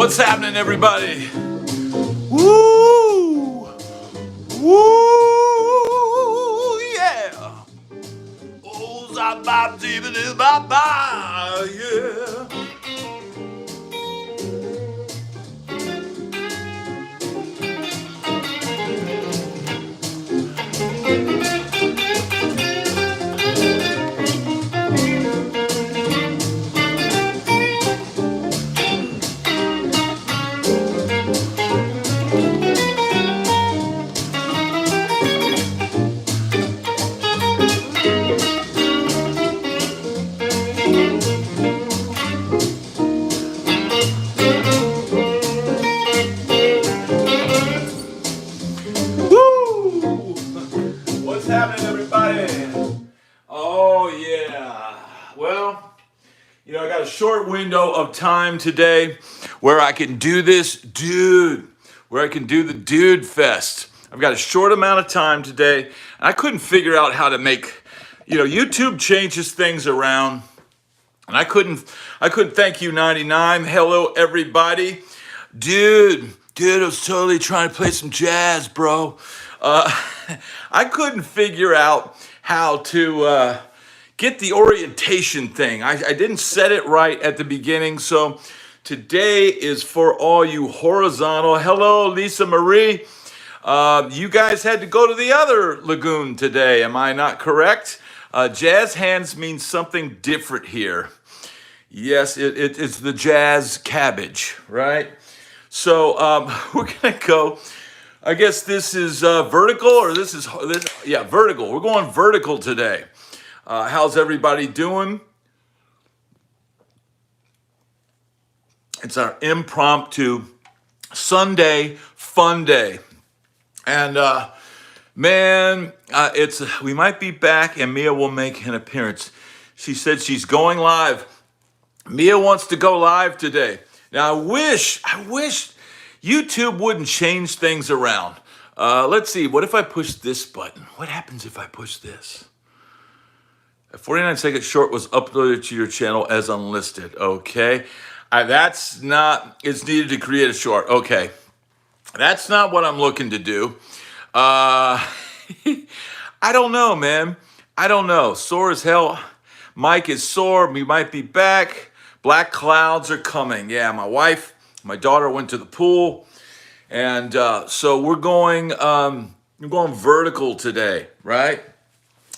What's happening, everybody? Woo! Woo! Yeah! Oh, zabab dee baba, yeah! Woo! What's happening, everybody? Oh, yeah. Well, I got a short window of time today where I can do this, where I can do the Dude Fest. I've got a short amount of time today. And I couldn't figure out how to make, YouTube changes things around. And I couldn't thank you 99. Hello, everybody. Dude, I was totally trying to play some jazz, bro. I couldn't figure out how to get the orientation thing. I didn't set it right at the beginning. So today is for all you horizontal. Hello, Lisa Marie. You guys had to go to the other lagoon today. Am I not correct? Jazz hands means something different here. Yes, it's the jazz cabbage, right? So we're gonna go. I guess this is vertical, or this, yeah, vertical. We're going vertical today. How's everybody doing? It's our impromptu Sunday fun day, and man, we might be back, and Mia will make an appearance. She said she's going live. Mia wants to go live today. Now, I wish YouTube wouldn't change things around. Let's see, what if I push this button? What happens if I push this? A 49-second short was uploaded to your channel as unlisted. Okay. It's needed to create a short. Okay. That's not what I'm looking to do. I don't know, man. I don't know. Sore as hell. Mike is sore. We might be back. Black clouds are coming. Yeah, my daughter went to the pool. And so we're going vertical today, right?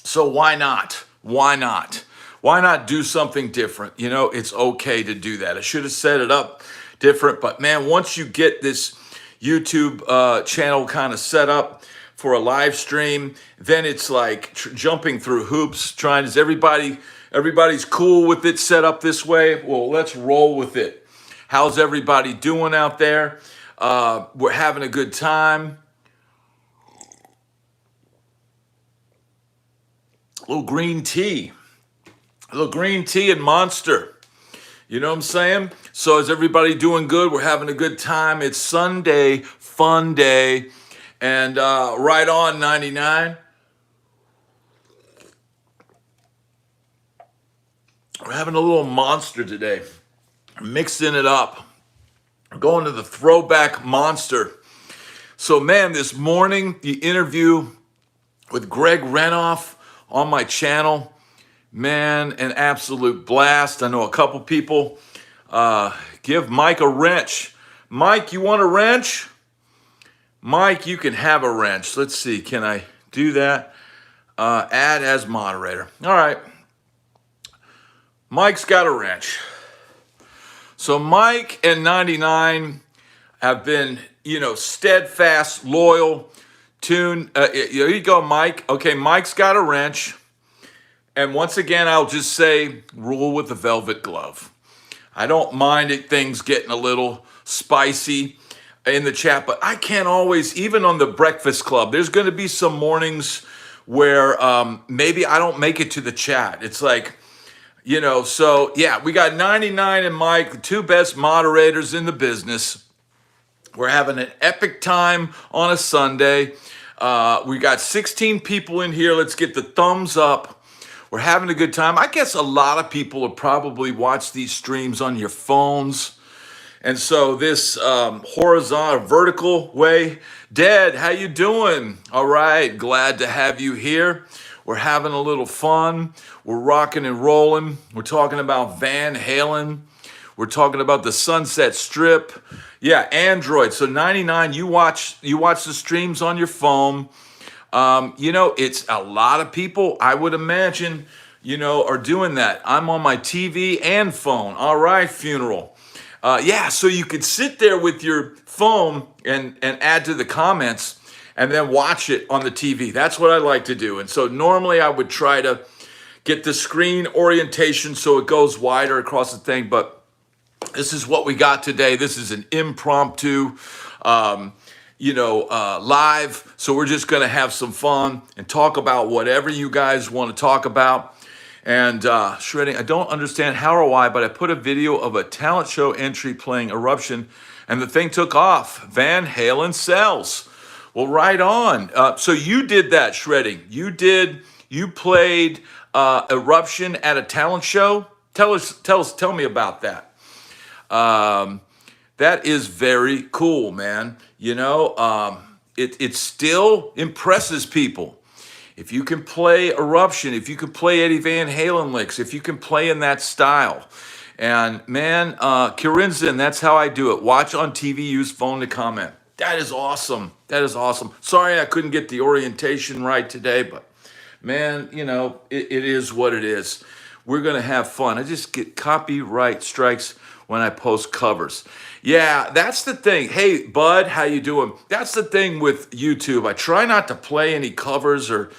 So why not? Why not? Why not do something different? It's okay to do that. I should have set it up different, but man, once you get this YouTube channel kind of set up for a live stream, then it's like jumping through hoops, everybody's cool with it set up this way. Well, let's roll with it. How's everybody doing out there? We're having a good time. A little green tea and Monster. You know what I'm saying? So is everybody doing good? We're having a good time. It's Sunday, fun day. And right on 99. We're having a little Monster today. Mixing it up. We're going to the throwback Monster. So man, this morning, the interview with Greg Renoff on my channel, man, an absolute blast. I know a couple people. Give Mike a wrench. Mike, you want a wrench? Mike, you can have a wrench. Let's see, can I do that? Add as moderator. All right. Mike's got a wrench. So Mike and 99 have been, steadfast, loyal, tuned. Here you go, Mike. Okay, Mike's got a wrench. And once again, I'll just say, rule with the velvet glove. I don't mind things getting a little spicy in the chat, but I can't always, even on the Breakfast Club, there's going to be some mornings where maybe I don't make it to the chat. It's like, so yeah, we got 99 and Mike, the two best moderators in the business. We're having an epic time on a Sunday. We got 16 people in here. Let's get the thumbs up. We're having a good time. I guess a lot of people have probably watched these streams on your phones And so this horizontal, vertical way, Dad, how you doing? All right, glad to have you here. We're having a little fun. We're rocking and rolling. We're talking about Van Halen. We're talking about the Sunset Strip. Yeah, Android. So 99, you watch the streams on your phone. It's a lot of people, I would imagine, are doing that. I'm on my TV and phone. All right, funeral. So you could sit there with your phone and add to the comments and then watch it on the TV. That's what I like to do. And so normally I would try to get the screen orientation so it goes wider across the thing, but this is what we got today. This is an impromptu, live. So we're just going to have some fun and talk about whatever you guys want to talk about. And shredding, I don't understand how or why, but I put a video of a talent show entry playing Eruption, and the thing took off. Van Halen sells. Well, right on. So you did that, shredding. You played Eruption at a talent show. Tell me about that. That is very cool, man. It still impresses people. If you can play Eruption, if you can play Eddie Van Halen licks, if you can play in that style. And man, Kirinzin, that's how I do it. Watch on TV, use phone to comment. That is awesome. That is awesome. Sorry I couldn't get the orientation right today, but man, it is what it is. We're going to have fun. I just get copyright strikes when I post covers. Yeah, that's the thing. Hey, bud, how you doing? That's the thing with YouTube. I try not to play any covers or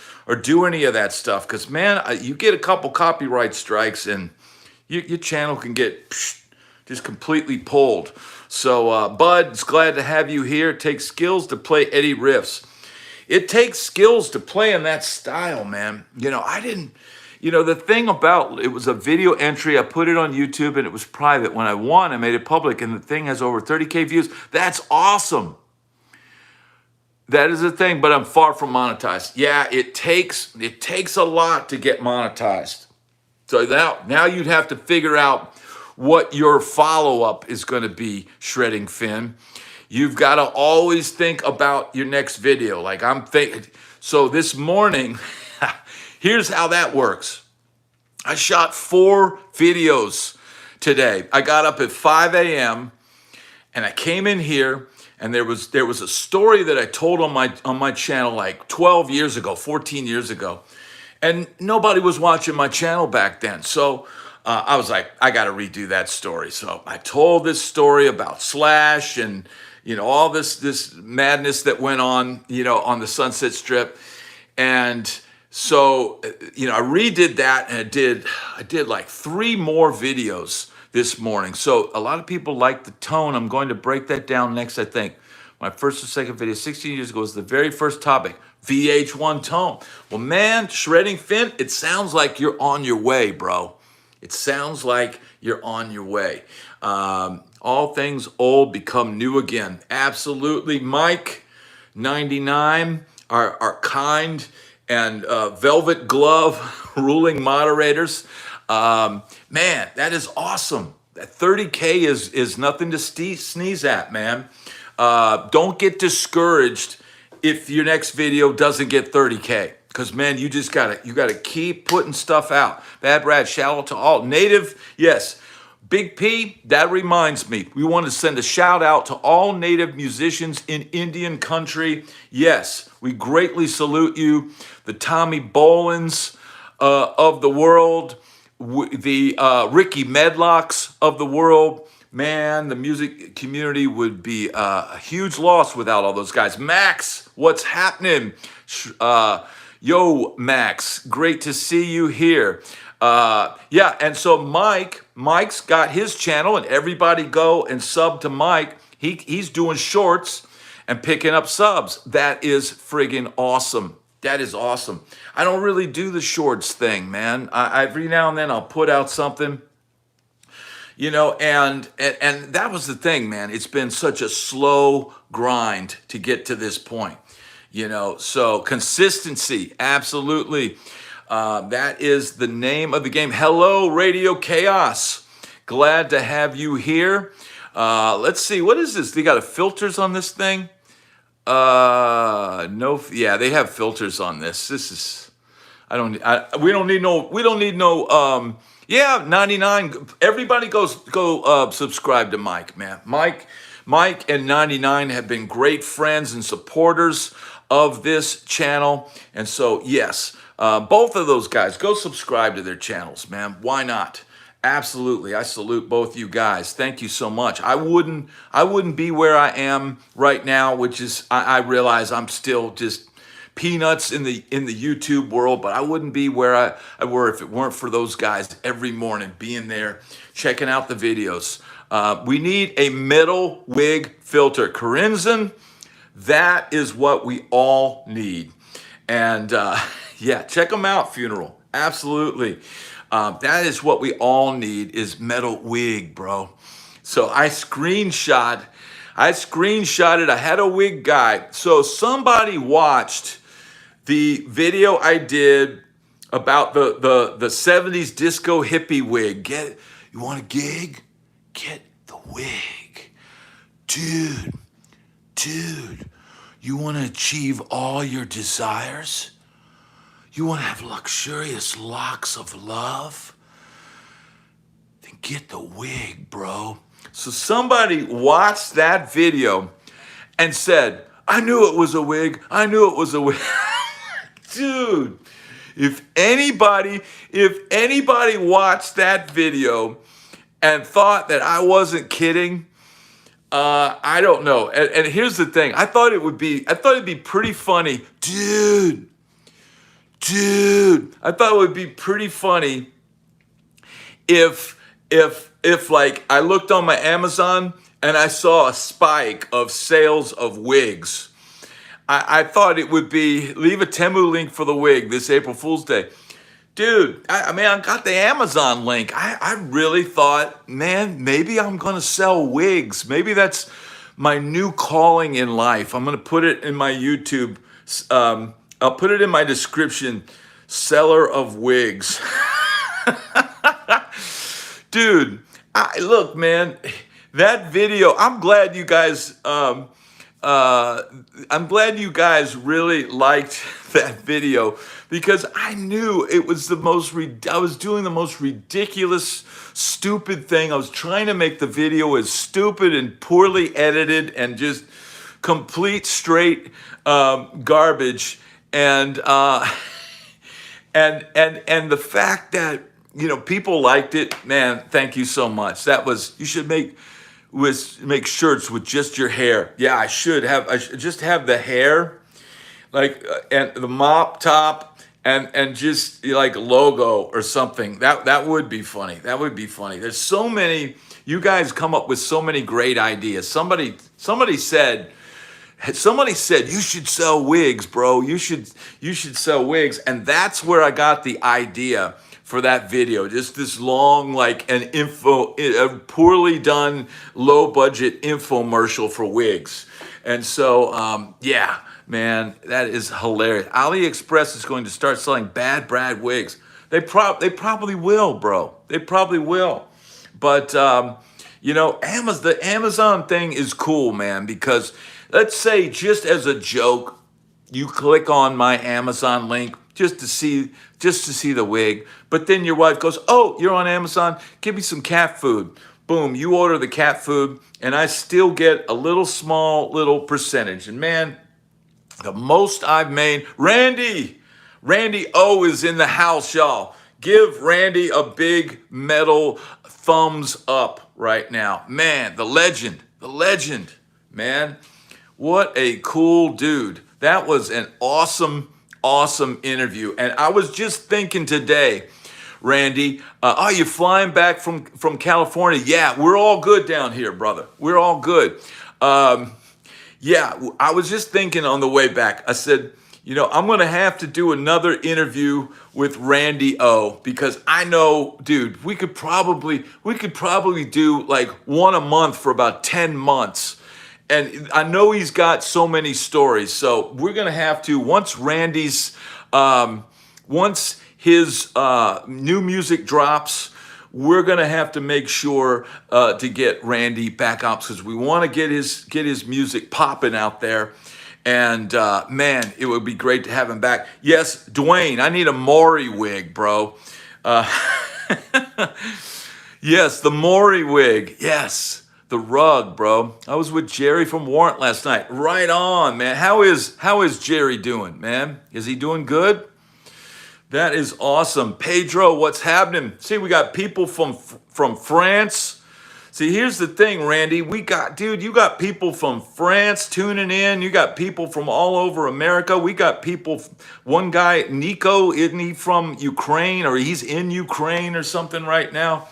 do any of that stuff because, man, you get a couple copyright strikes and your channel can get just completely pulled. So, Bud, it's glad to have you here. It takes skills to play Eddie riffs. It takes skills to play in that style, man. The thing about it was a video entry. I put it on YouTube and it was private. When I won, I made it public and the thing has over 30K views. That's awesome. That is the thing, but I'm far from monetized. Yeah, it takes a lot to get monetized. So now you'd have to figure out what your follow-up is going to be, Shredding Finn. You've got to always think about your next video. Like I'm thinking. So this morning, here's how that works. I shot 4 videos today. I got up at 5 a.m. and I came in here and there was a story that I told on my channel like 12 years ago, 14 years ago. And nobody was watching my channel back then. So I was like, I got to redo that story. So I told this story about Slash and all this madness that went on, on the Sunset Strip. And so, I redid that and I did like 3 more videos this morning. So a lot of people like the tone. I'm going to break that down next, I think. My first or second video 16 years ago was the very first topic, VH1 tone. Well, man, Shredding Finn, it sounds like you're on your way, bro. It sounds like you're on your way. All things old become new again. Absolutely. Mike, 99, our kind and velvet glove ruling moderators. Man, that is awesome. That 30K is nothing to sneeze at, man. Don't get discouraged if your next video doesn't get 30K. Because, man, you gotta keep putting stuff out. Badbrad, shout out to all. Native, yes. Big P, that reminds me. We want to send a shout out to all native musicians in Indian country. Yes, we greatly salute you. The Tommy Bolins of the world, the Ricky Medlocks of the world. Man, the music community would be a huge loss without all those guys. Max, what's happening? Yo, Max, great to see you here. And so Mike's got his channel, and everybody go and sub to Mike. He's doing shorts and picking up subs. That is friggin' awesome. That is awesome. I don't really do the shorts thing, man. Every now and then I'll put out something, and that was the thing, man. It's been such a slow grind to get to this point, so consistency, absolutely. That is the name of the game. Hello, Radio Chaos. Glad to have you here. Let's see, what is this? They got filters on this thing? No, yeah, they have filters on this. This is, we don't need no, yeah, 99. Everybody go subscribe to Mike, man. Mike and 99 have been great friends and supporters of this channel. And so, yes, both of those guys, go subscribe to their channels, man. Why not? Absolutely. I salute both you guys. Thank you so much. I wouldn't be where I am right now, which is, I realize I'm still just peanuts in the YouTube world, but I wouldn't be where I were if it weren't for those guys every morning being there, checking out the videos. We need a metal wig filter. Corinzin, that is what we all need. And yeah, check them out, Funeral. Absolutely. That is what we all need, is metal wig, bro. So I screenshotted, I had a wig guy. So somebody watched the video I did about the 70s disco hippie wig. You want a gig? Get the wig. Dude, you want to achieve all your desires? You want to have luxurious locks of love? Then get the wig, bro. So somebody watched that video and said, I knew it was a wig. I knew it was a wig. Dude, if anybody watched that video and thought that I wasn't kidding, I don't know. And here's the thing. I thought it'd be pretty funny. Dude, I thought it would be pretty funny if like I looked on my Amazon and I saw a spike of sales of wigs. I thought it would be, leave a Temu link for the wig this April Fool's Day. Dude, I mean, I got the Amazon link. I really thought, man, maybe I'm going to sell wigs. Maybe that's my new calling in life. I'm going to put it in my YouTube. I'll put it in my description, seller of wigs. Dude, look, man, that video, I'm glad you guys really liked that video, because I knew it was I was doing the most ridiculous, stupid thing. I was trying to make the video as stupid and poorly edited and just complete straight garbage. And the fact that, people liked it, man, thank you so much. You should make shirts with just your hair. Yeah, I should just have the hair, like, and the mop top, and just like logo or something. That would be funny. That would be funny. There's so many, you guys come up with so many great ideas. Somebody said, you should sell wigs, bro. You should sell wigs. And that's where I got the idea for that video. Just this long, like a poorly done, low budget infomercial for wigs. And so, yeah, man, that is hilarious. AliExpress is going to start selling badbrad wigs. They probably will, bro. They probably will. But, the Amazon thing is cool, man, because let's say, just as a joke, you click on my Amazon link just to see the wig, but then your wife goes, oh, you're on Amazon, give me some cat food. Boom, you order the cat food, and I still get a small little percentage. And man, the most I've made, Randy O is in the house, y'all. Give Randy a big metal thumbs up right now. Man, the legend, man. What a cool dude. That was an awesome interview. And I was just thinking today, Randy, you flying back from California? Yeah, we're all good down here, brother. We're all good. Yeah, I was just thinking on the way back, I said, I'm going to have to do another interview with Randy O, because I know, dude, we could probably do like one a month for about 10 months. And I know he's got so many stories. So we're going to have to, once his new music drops, we're going to have to make sure to get Randy back up because we want to get his music popping out there. And man, it would be great to have him back. Yes, Dwayne, I need a Maury wig, bro. Yes, the Maury wig. Yes, the rug, bro. I was with Jerry from Warrant last night. Right on, man. How is Jerry doing, man? Is he doing good? That is awesome. Pedro, what's happening? See, we got people from France. See, here's the thing, Randy. You got people from France tuning in. You got people from all over America. We got people, one guy, Nico, isn't he from Ukraine, or he's in Ukraine or something right now?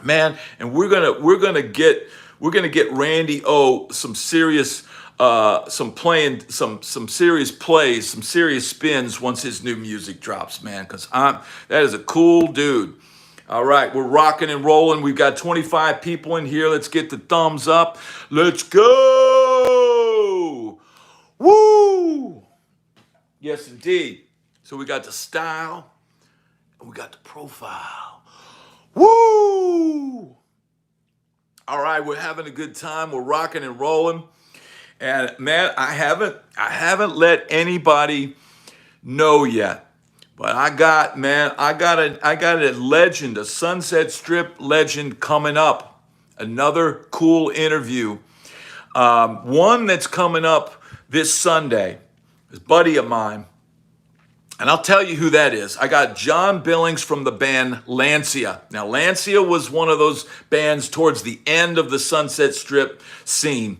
Man, and we're gonna get Randy O some serious some serious plays, some serious spins once his new music drops, man, because that is a cool dude. All right, we're rocking and rolling. We've got 25 people in here. Let's get the thumbs up. Let's go. Woo! Yes, indeed. So we got the style and we got the profile. Woo! All right, we're having a good time. We're rocking and rolling. And man, I haven't let anybody know yet. But I got a legend, a Sunset Strip legend coming up. Another cool interview. One that's coming up this Sunday. This buddy of mine. And I'll tell you who that is. I got John Billings from the band Lancia. Now, Lancia was one of those bands towards the end of the Sunset Strip scene.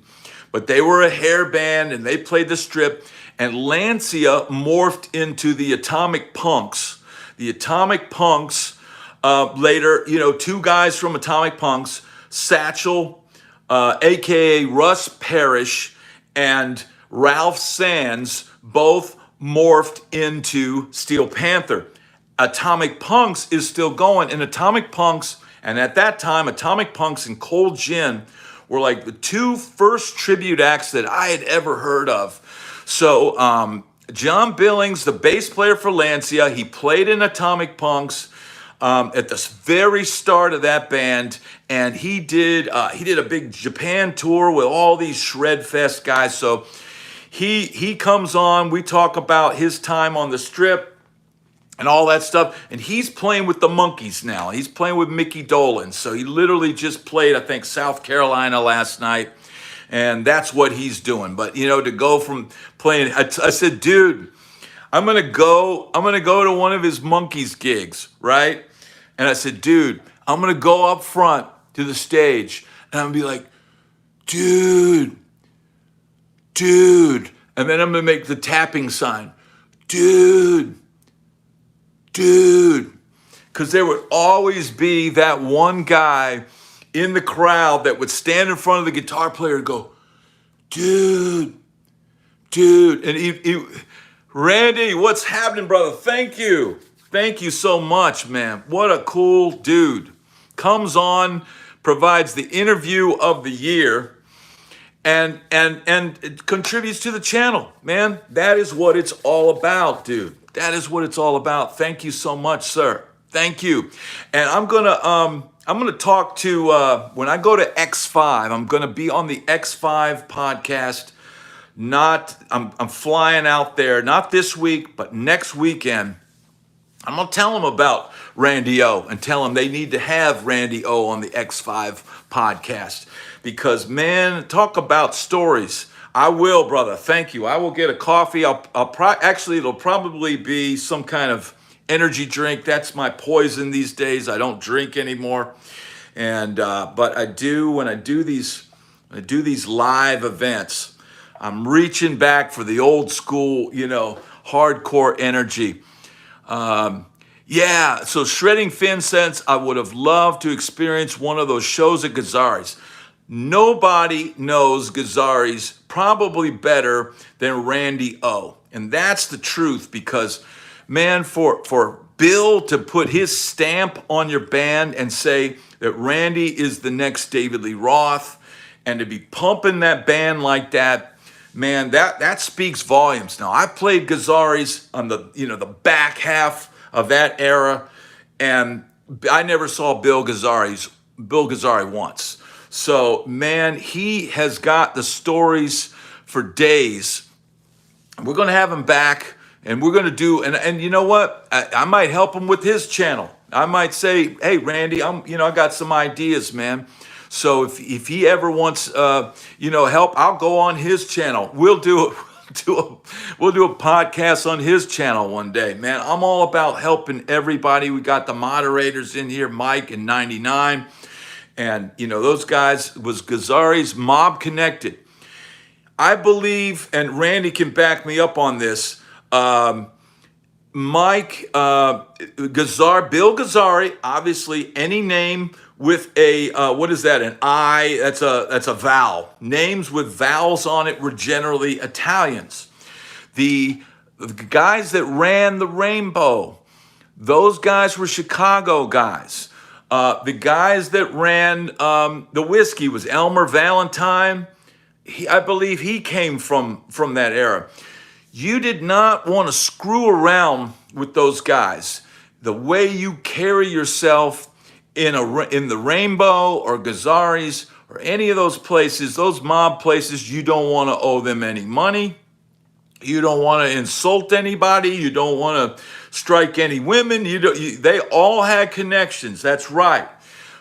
But they were a hair band and they played the Strip. And Lancia morphed into the Atomic Punks. The Atomic Punks, later, two guys from Atomic Punks, Satchel, a.k.a. Russ Parrish, and Ralph Sands, both morphed into Steel Panther. Atomic Punks is still going, and Atomic Punks, and at that time, Atomic Punks and Cold Gin were like the two first tribute acts that I had ever heard of. So John Billings, the bass player for Lancia, he played in Atomic Punks at the very start of that band, and he did a big Japan tour with all these Shred Fest guys. So he comes on. We talk about his time on the Strip and all that stuff, and he's playing with the Monkees now. He's playing with Mickey Dolenz. So he literally just played, I think, South Carolina last night. And that's what he's doing. But, to go from playing, I said, dude, I'm going to go to one of his Monkees gigs, right? And I said, dude, I'm going to go up front to the stage and I'm going to be like, dude. And then I'm going to make the tapping sign, dude. Because there would always be that one guy in the crowd that would stand in front of the guitar player and go, dude. And Randy, what's happening, brother? Thank you so much, man. What a cool dude. Comes on, provides the interview of the year, and it contributes to the channel, man. That is what it's all about, dude. That is what it's all about. Thank you so much, sir. Thank you. And I'm gonna talk to, when I go to X5, I'm gonna be on the X5 podcast. I'm flying out there, not this week, but next weekend. I'm gonna tell them about Randy O and tell them they need to have Randy O on the X5 podcast. Because, man, talk about stories. I will, brother. Thank you. I will get a coffee. Actually, it'll probably be some kind of energy drink. That's my poison these days. I don't drink anymore. And but I do when I do these live events. I'm reaching back for the old school, hardcore energy. So Shredding Fin says, I would have loved to experience one of those shows at Gazzari's. Nobody knows Gazzari's probably better than Randy O. And that's the truth, because, man, for Bill to put his stamp on your band and say that Randy is the next David Lee Roth, and to be pumping that band like that, man, that speaks volumes. Now, I played Gazzari's on the back half of that era, and I never saw Bill Gazzari once. So man, he has got the stories for days. We're going to have him back, and we're going to do, and you know what? I might help him with his channel. I might say, hey, Randy, I got some ideas, man. So if he ever wants, help, I'll go on his channel. We'll do a podcast on his channel one day, man. I'm all about helping everybody. We got the moderators in here, Mike and 99, and those guys was Gazzari's Mob Connected. I believe, and Randy can back me up on this, Mike Bill Gazzari, obviously any name with a, what is that, an I, that's a vowel. Names with vowels on it were generally Italians. The guys that ran the Rainbow, those guys were Chicago guys. The guys that ran the whiskey was Elmer Valentine. I believe he came from that era. You did not want to screw around with those guys. The way you carry yourself in the Rainbow or Gazzari's or any of those places, those mob places, you don't want to owe them any money. You don't want to insult anybody. You don't want to strike any women. They all had connections. That's right.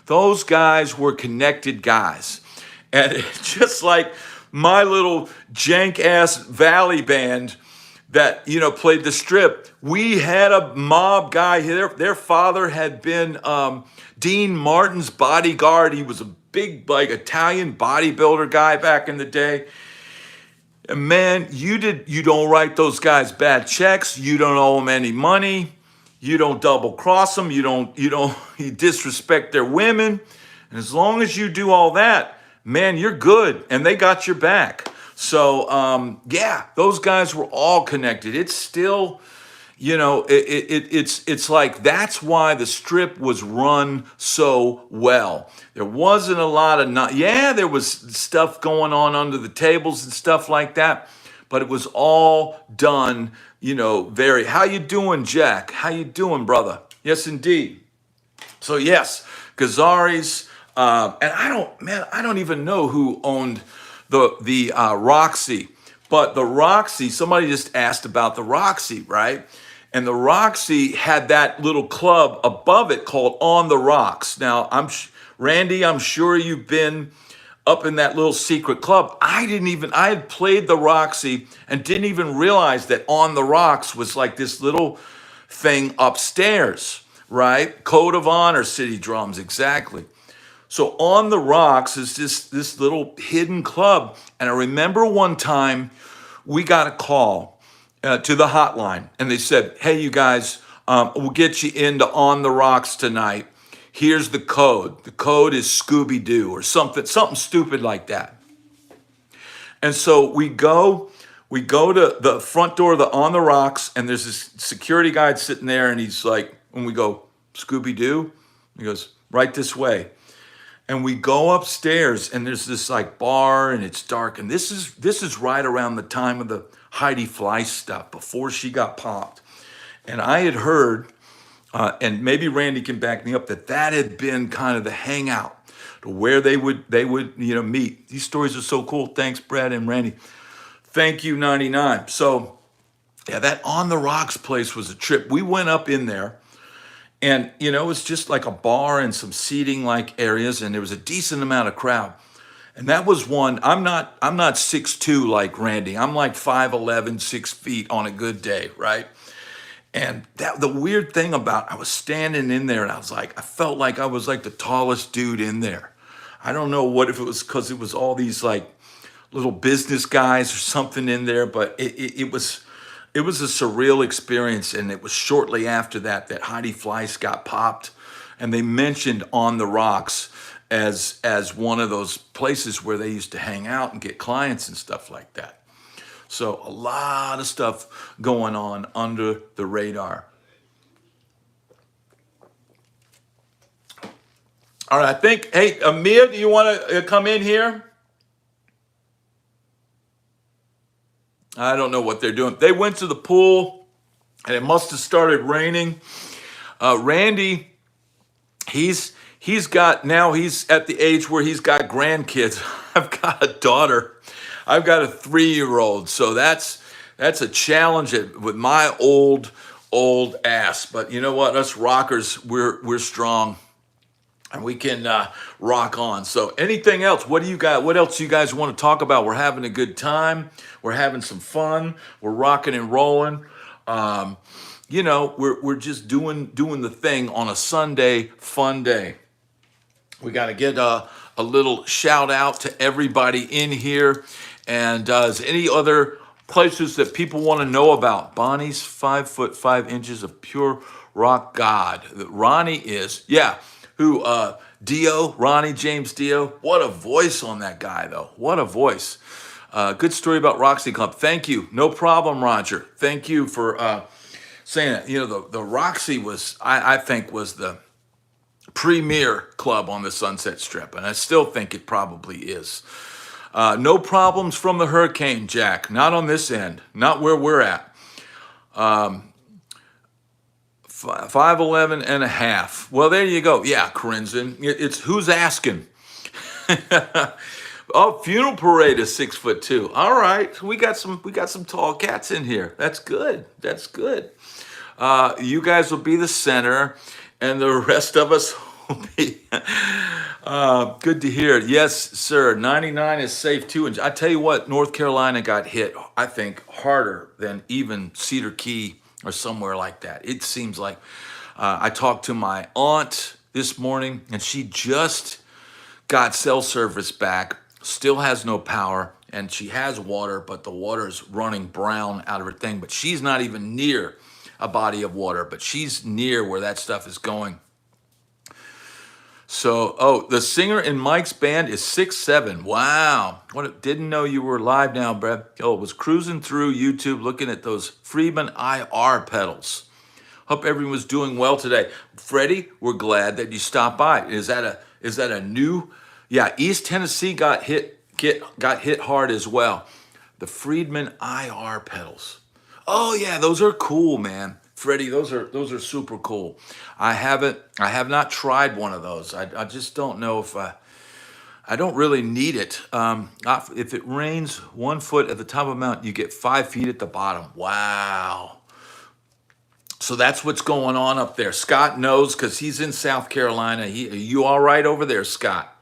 Those guys were connected guys. And just like my little jank ass Valley band that played the Strip, we had a mob guy. Their father had been Dean Martin's bodyguard. He was a big Italian bodybuilder guy back in the day. And man, you don't write those guys bad checks. You don't owe them any money. You don't double cross them. You disrespect their women. And as long as you do all that, man, you're good, and they got your back. So, those guys were all connected. It's still, it's like that's why the Strip was run so well. There wasn't a lot of, there was stuff going on under the tables and stuff like that, but it was all done, how you doing, Jack? How you doing, brother? Yes, indeed. So, yes, Gazzari's. And I don't even know who owned the Roxy, but the Roxy, somebody just asked about the Roxy, right? And the Roxy had that little club above it called On the Rocks. Now, Randy, I'm sure you've been up in that little secret club. I had played the Roxy and didn't even realize that On the Rocks was like this little thing upstairs, right? Code of Honor, City Drums, exactly. So On the Rocks is this little hidden club. And I remember one time we got a call to the hotline, and they said, hey, you guys, we'll get you into On the Rocks tonight. Here's the code. The code is Scooby-Doo or something stupid like that. And so we go to the front door of the On the Rocks, and there's this security guy sitting there, and he's like, when we go, Scooby-Doo? He goes, right this way. And we go upstairs, and there's this bar, and it's dark. And this is right around the time of the Heidi Fleiss stuff, before she got popped. And I had heard, and maybe Randy can back me up, that had been kind of the hangout to where they would meet. These stories are so cool. Thanks, Brad and Randy. Thank you, 99. So yeah, that On the Rocks place was a trip. We went up in there. And, it was just like a bar and some seating areas, and there was a decent amount of crowd. And that was one, I'm not 6'2" like Randy. I'm like 5'11", 6 feet on a good day, right? And the weird thing I was standing in there, and I felt like I was like the tallest dude in there. I don't know if it was because it was all these little business guys or something in there, but it was a surreal experience. And it was shortly after that Heidi Fleiss got popped, and they mentioned On the Rocks as one of those places where they used to hang out and get clients and stuff like that. So a lot of stuff going on under the radar. All right, I think, hey, Amir, do you want to come in here? I don't know what they're doing. They went to the pool, and it must have started raining. Randy he's got now he's at the age where he's got grandkids. I've got a daughter. I've got a 3-year-old. So that's a challenge with my old ass. But you know what? Us rockers, we're strong and we can rock on. So anything else? What do you got? What else do you guys want to talk about? We're having a good time. We're having some fun. We're rocking and rolling. Um, we're just doing the thing on a Sunday fun day. We got to get a little shout out to everybody in here. And is any other places that people want to know about? Bonnie's 5'5" of pure rock God. That Ronnie is, yeah. Who? Dio, Ronnie James Dio. What a voice on that guy, though. What a voice. Good story about Roxy Club. Thank you. No problem, Roger. Thank you for saying that. The Roxy was, I think, was the premier club on the Sunset Strip, and I still think it probably is. No problems from the hurricane, Jack. Not on this end. Not where we're at. 5'11" and a half. Well, there you go. Yeah, Corinzin. It's who's asking. Oh, funeral parade is 6'2". All right, we got some tall cats in here. That's good. That's good. You guys will be the center, and the rest of us will be. Good to hear. Yes, sir. 99 is safe too. And I tell you what, North Carolina got hit, I think, harder than even Cedar Key or somewhere like that. It seems like I talked to my aunt this morning, and she just got cell service back, still has no power, and she has water, but the water's running brown out of her thing. But she's not even near a body of water, but she's near where that stuff is going. So, the singer in Mike's band is 6'7". Wow. Didn't know you were live now, Brad. Was cruising through YouTube looking at those Friedman IR pedals. Hope everyone was doing well today. Freddie, we're glad that you stopped by. Is that a new? Yeah, East Tennessee got hit hard as well. The Friedman IR pedals. Oh yeah, those are cool, man. Freddie, those are super cool. I have not tried one of those. I just don't know if I don't really need it. If it rains 1 foot at the top of the mountain, you get 5 feet at the bottom. Wow. So that's what's going on up there. Scott knows because he's in South Carolina. Are you all right over there, Scott?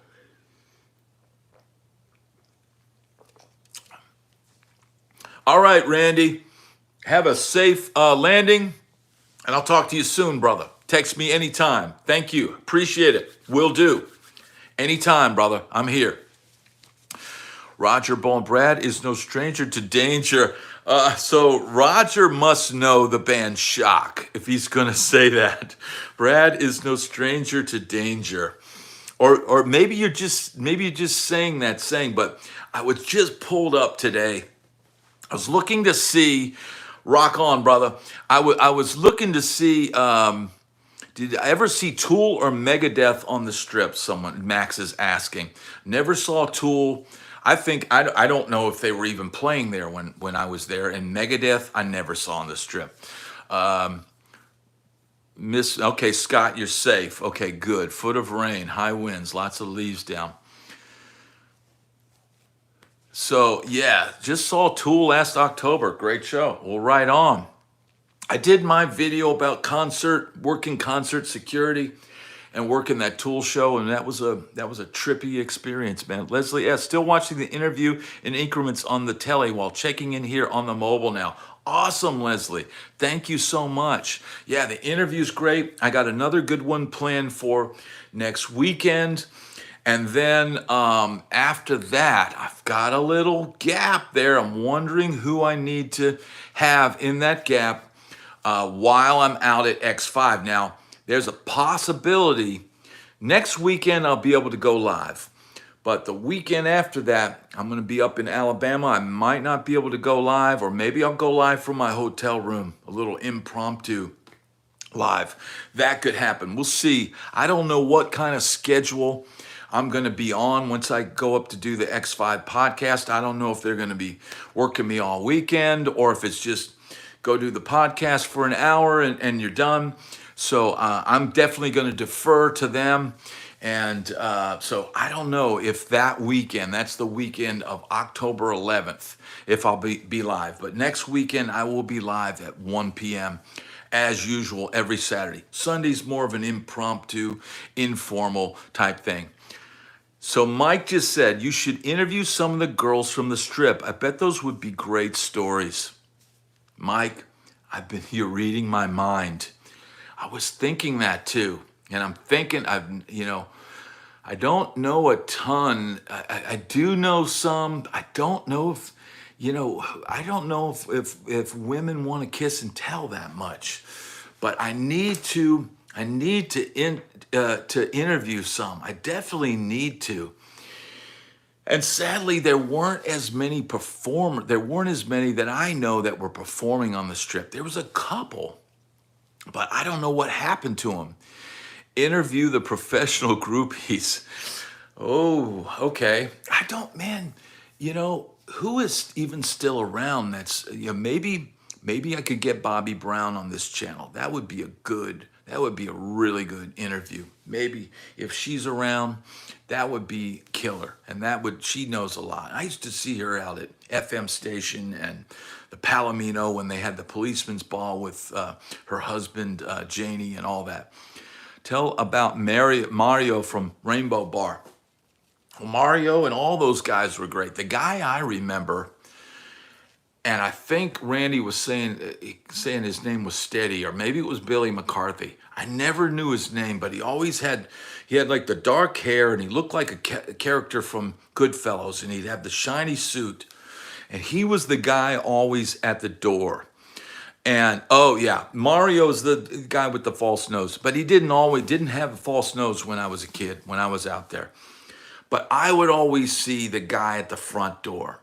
All right, Randy. Have a safe landing. And I'll talk to you soon, brother. Text me anytime. Thank you. Appreciate it. Will do. Anytime, brother. I'm here. Roger Bone Brad is no stranger to danger. So Roger must know the band Shock if he's going to say that. Brad is no stranger to danger. Or maybe you're just saying that saying, but I was just pulled up today. I was looking to see. Rock on, brother. I was looking to see, did I ever see Tool or Megadeth on the Strip? Max is asking. Never saw Tool. I don't know if they were even playing there when I was there. And Megadeth, I never saw on the Strip. Okay, Scott, you're safe. Okay, good. Foot of rain, high winds, lots of leaves down. So, yeah, just saw Tool last October. Great show. Well, right on. I did my video about working concert security and working that Tool show, and that was a trippy experience, man. Leslie S., still watching the interview in increments on the telly while checking in here on the mobile now. Awesome, Leslie. Thank you so much. Yeah, the interview's great. I got another good one planned for next weekend. And then after that, I've got a little gap there. I'm wondering who I need to have in that gap while I'm out at X5. Now, there's a possibility next weekend I'll be able to go live. But the weekend after that, I'm going to be up in Alabama. I might not be able to go live, or maybe I'll go live from my hotel room, a little impromptu live. That could happen. We'll see. I don't know what kind of schedule I'm going to be on once I go up to do the X5 podcast. I don't know if they're going to be working me all weekend or if it's just go do the podcast for an hour and you're done. So I'm definitely going to defer to them. And so I don't know if that weekend, that's the weekend of October 11th, if I'll be live. But next weekend, I will be live at 1 p.m. as usual every Saturday. Sunday's more of an impromptu, informal type thing. So Mike just said you should interview some of the girls from the Strip. I bet those would be great stories. Mike, you're reading my mind. I was thinking that too. And I'm thinking, I don't know a ton. I do know some. I don't know if, I don't know if women want to kiss and tell that much. But I need to interview some. I definitely need to. And sadly, there weren't as many that I know that were performing on the Strip. There was a couple, but I don't know what happened to them. Interview the professional groupies. Oh, okay. Man, who is even still around that's, maybe I could get Bobby Brown on this channel. That would be a really good interview. Maybe if she's around, that would be killer. And she knows a lot. I used to see her out at FM station and the Palomino when they had the policeman's ball with her husband, Janie, and all that. Tell about Mario from Rainbow Bar. Mario and all those guys were great. The guy I remember, and I think Randy was saying his name was Steady, or maybe it was Billy McCarthy. I never knew his name, but he had like the dark hair, and he looked like a character from Goodfellas, and he'd have the shiny suit. And he was the guy always at the door. And oh yeah, Mario's the guy with the false nose, but he didn't have a false nose when I was a kid, when I was out there. But I would always see the guy at the front door.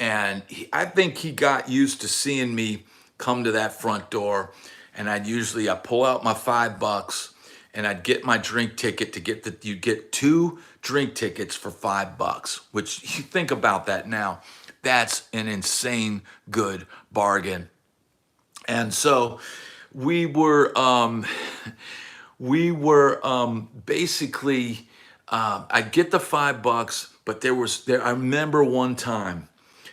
And I think he got used to seeing me come to that front door. And I'd pull out my $5 and I'd get my drink ticket you get 2 drink tickets for $5, which you think about that now, that's an insane good bargain. And so we were basically, I'd get the $5, but I remember one time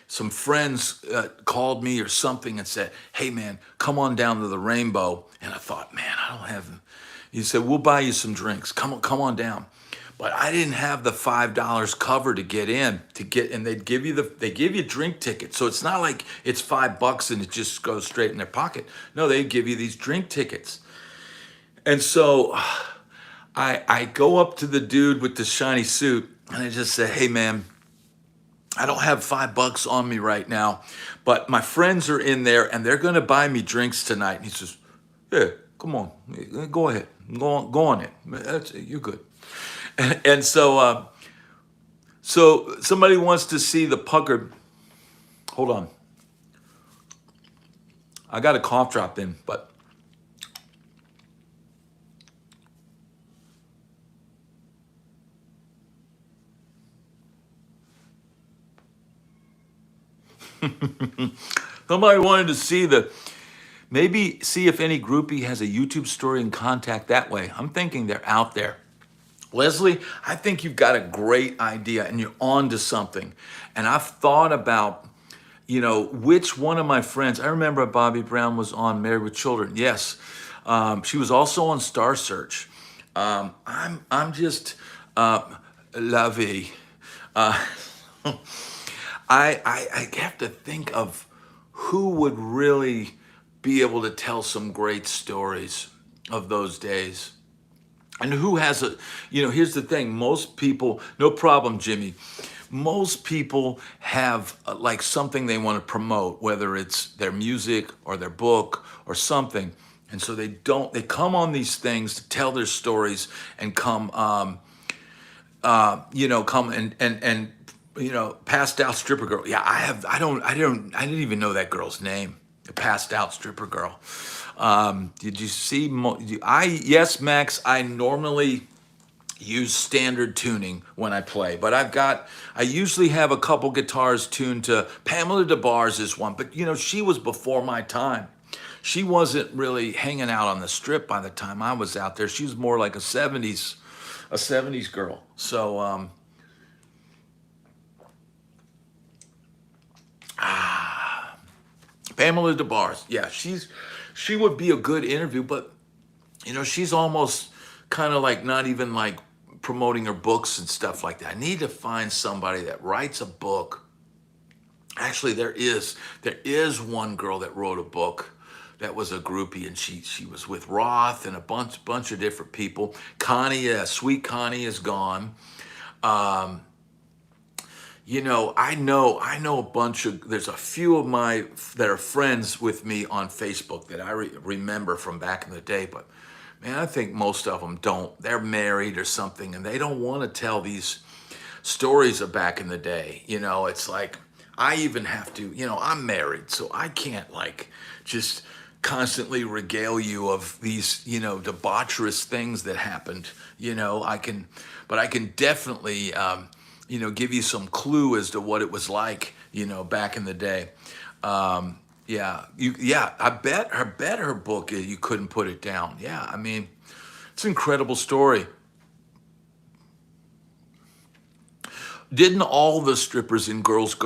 some friends called me or something and said, hey man, come on down to the Rainbow. And I thought, man, I don't have them. He said, we'll buy you some drinks. Come on down. But I didn't have the $5 cover to get in and they give you drink tickets. So it's not like it's $5 and it just goes straight in their pocket. No, they give you these drink tickets. And so I go up to the dude with the shiny suit and I just say, hey man, I don't have $5 on me right now, but my friends are in there and they're going to buy me drinks tonight. And he says, yeah, come on, go ahead, go on it. You're good. And so somebody wants to see the puckered. Hold on. I got a cough drop in, but. Somebody wanted to see if any groupie has a YouTube story and contact that way. I'm thinking they're out there. Leslie, I think you've got a great idea and you're on to something. And I've thought about, which one of my friends, I remember Bobby Brown was on Married with Children. Yes. She was also on Star Search. I'm just, la vie. I have to think of who would really be able to tell some great stories of those days. And who has here's the thing, most people, no problem, Jimmy. Most people have like something they want to promote, whether it's their music or their book or something. And so they come on these things to tell their stories and come passed out stripper girl. Yeah, I didn't even know that girl's name. The passed out stripper girl. Did you see? Yes, Max. I normally use standard tuning when I play, but I usually have a couple guitars tuned to Pamela DeBar's is one, but she was before my time. she wasn't really hanging out on the strip by the time I was out there. She was more like a '70s girl. So Pamela DeBars, yeah, she would be a good interview, but she's almost kind of like not even like promoting her books and stuff like that. I need to find somebody that writes a book. Actually, there is one girl that wrote a book that was a groupie, and she was with Roth and a bunch of different people. Connie, sweet Connie is gone. Um, I know a bunch of, there's a few of my that are friends with me on Facebook that I remember from back in the day, but man, I think most of them don't. They're married or something, and they don't want to tell these stories of back in the day. It's like I even have to, I'm married, so I can't like just constantly regale you of these, debaucherous things that happened. But I can definitely, give you some clue as to what it was like, back in the day. Yeah, I bet her book, you couldn't put it down. Yeah, I mean, it's an incredible story. Didn't all the strippers in Girls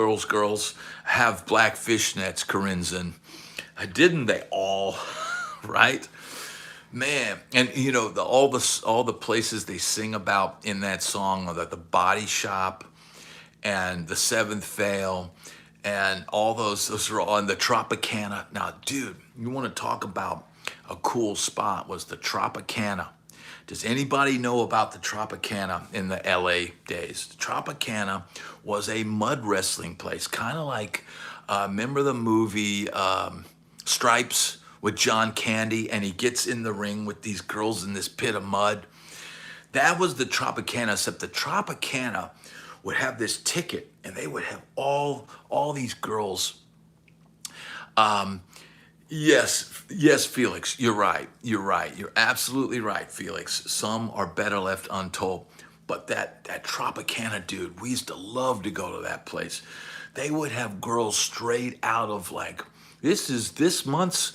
have black fishnets, Corinzin? Didn't they all? Right? Man, and all the places they sing about in that song, the Body Shop and the Seventh Veil, and all those are on the Tropicana. Now, dude, you want to talk about a cool spot? Was the Tropicana? Does anybody know about the Tropicana in the LA days? The Tropicana was a mud wrestling place, kind of like, remember the movie Stripes with John Candy, and he gets in the ring with these girls in this pit of mud? That was the Tropicana, except the Tropicana would have this ticket, and they would have all these girls. Yes, Felix, you're right. You're absolutely right, Felix. Some are better left untold. But that Tropicana, dude, we used to love to go to that place. They would have girls straight out of like, this is this month's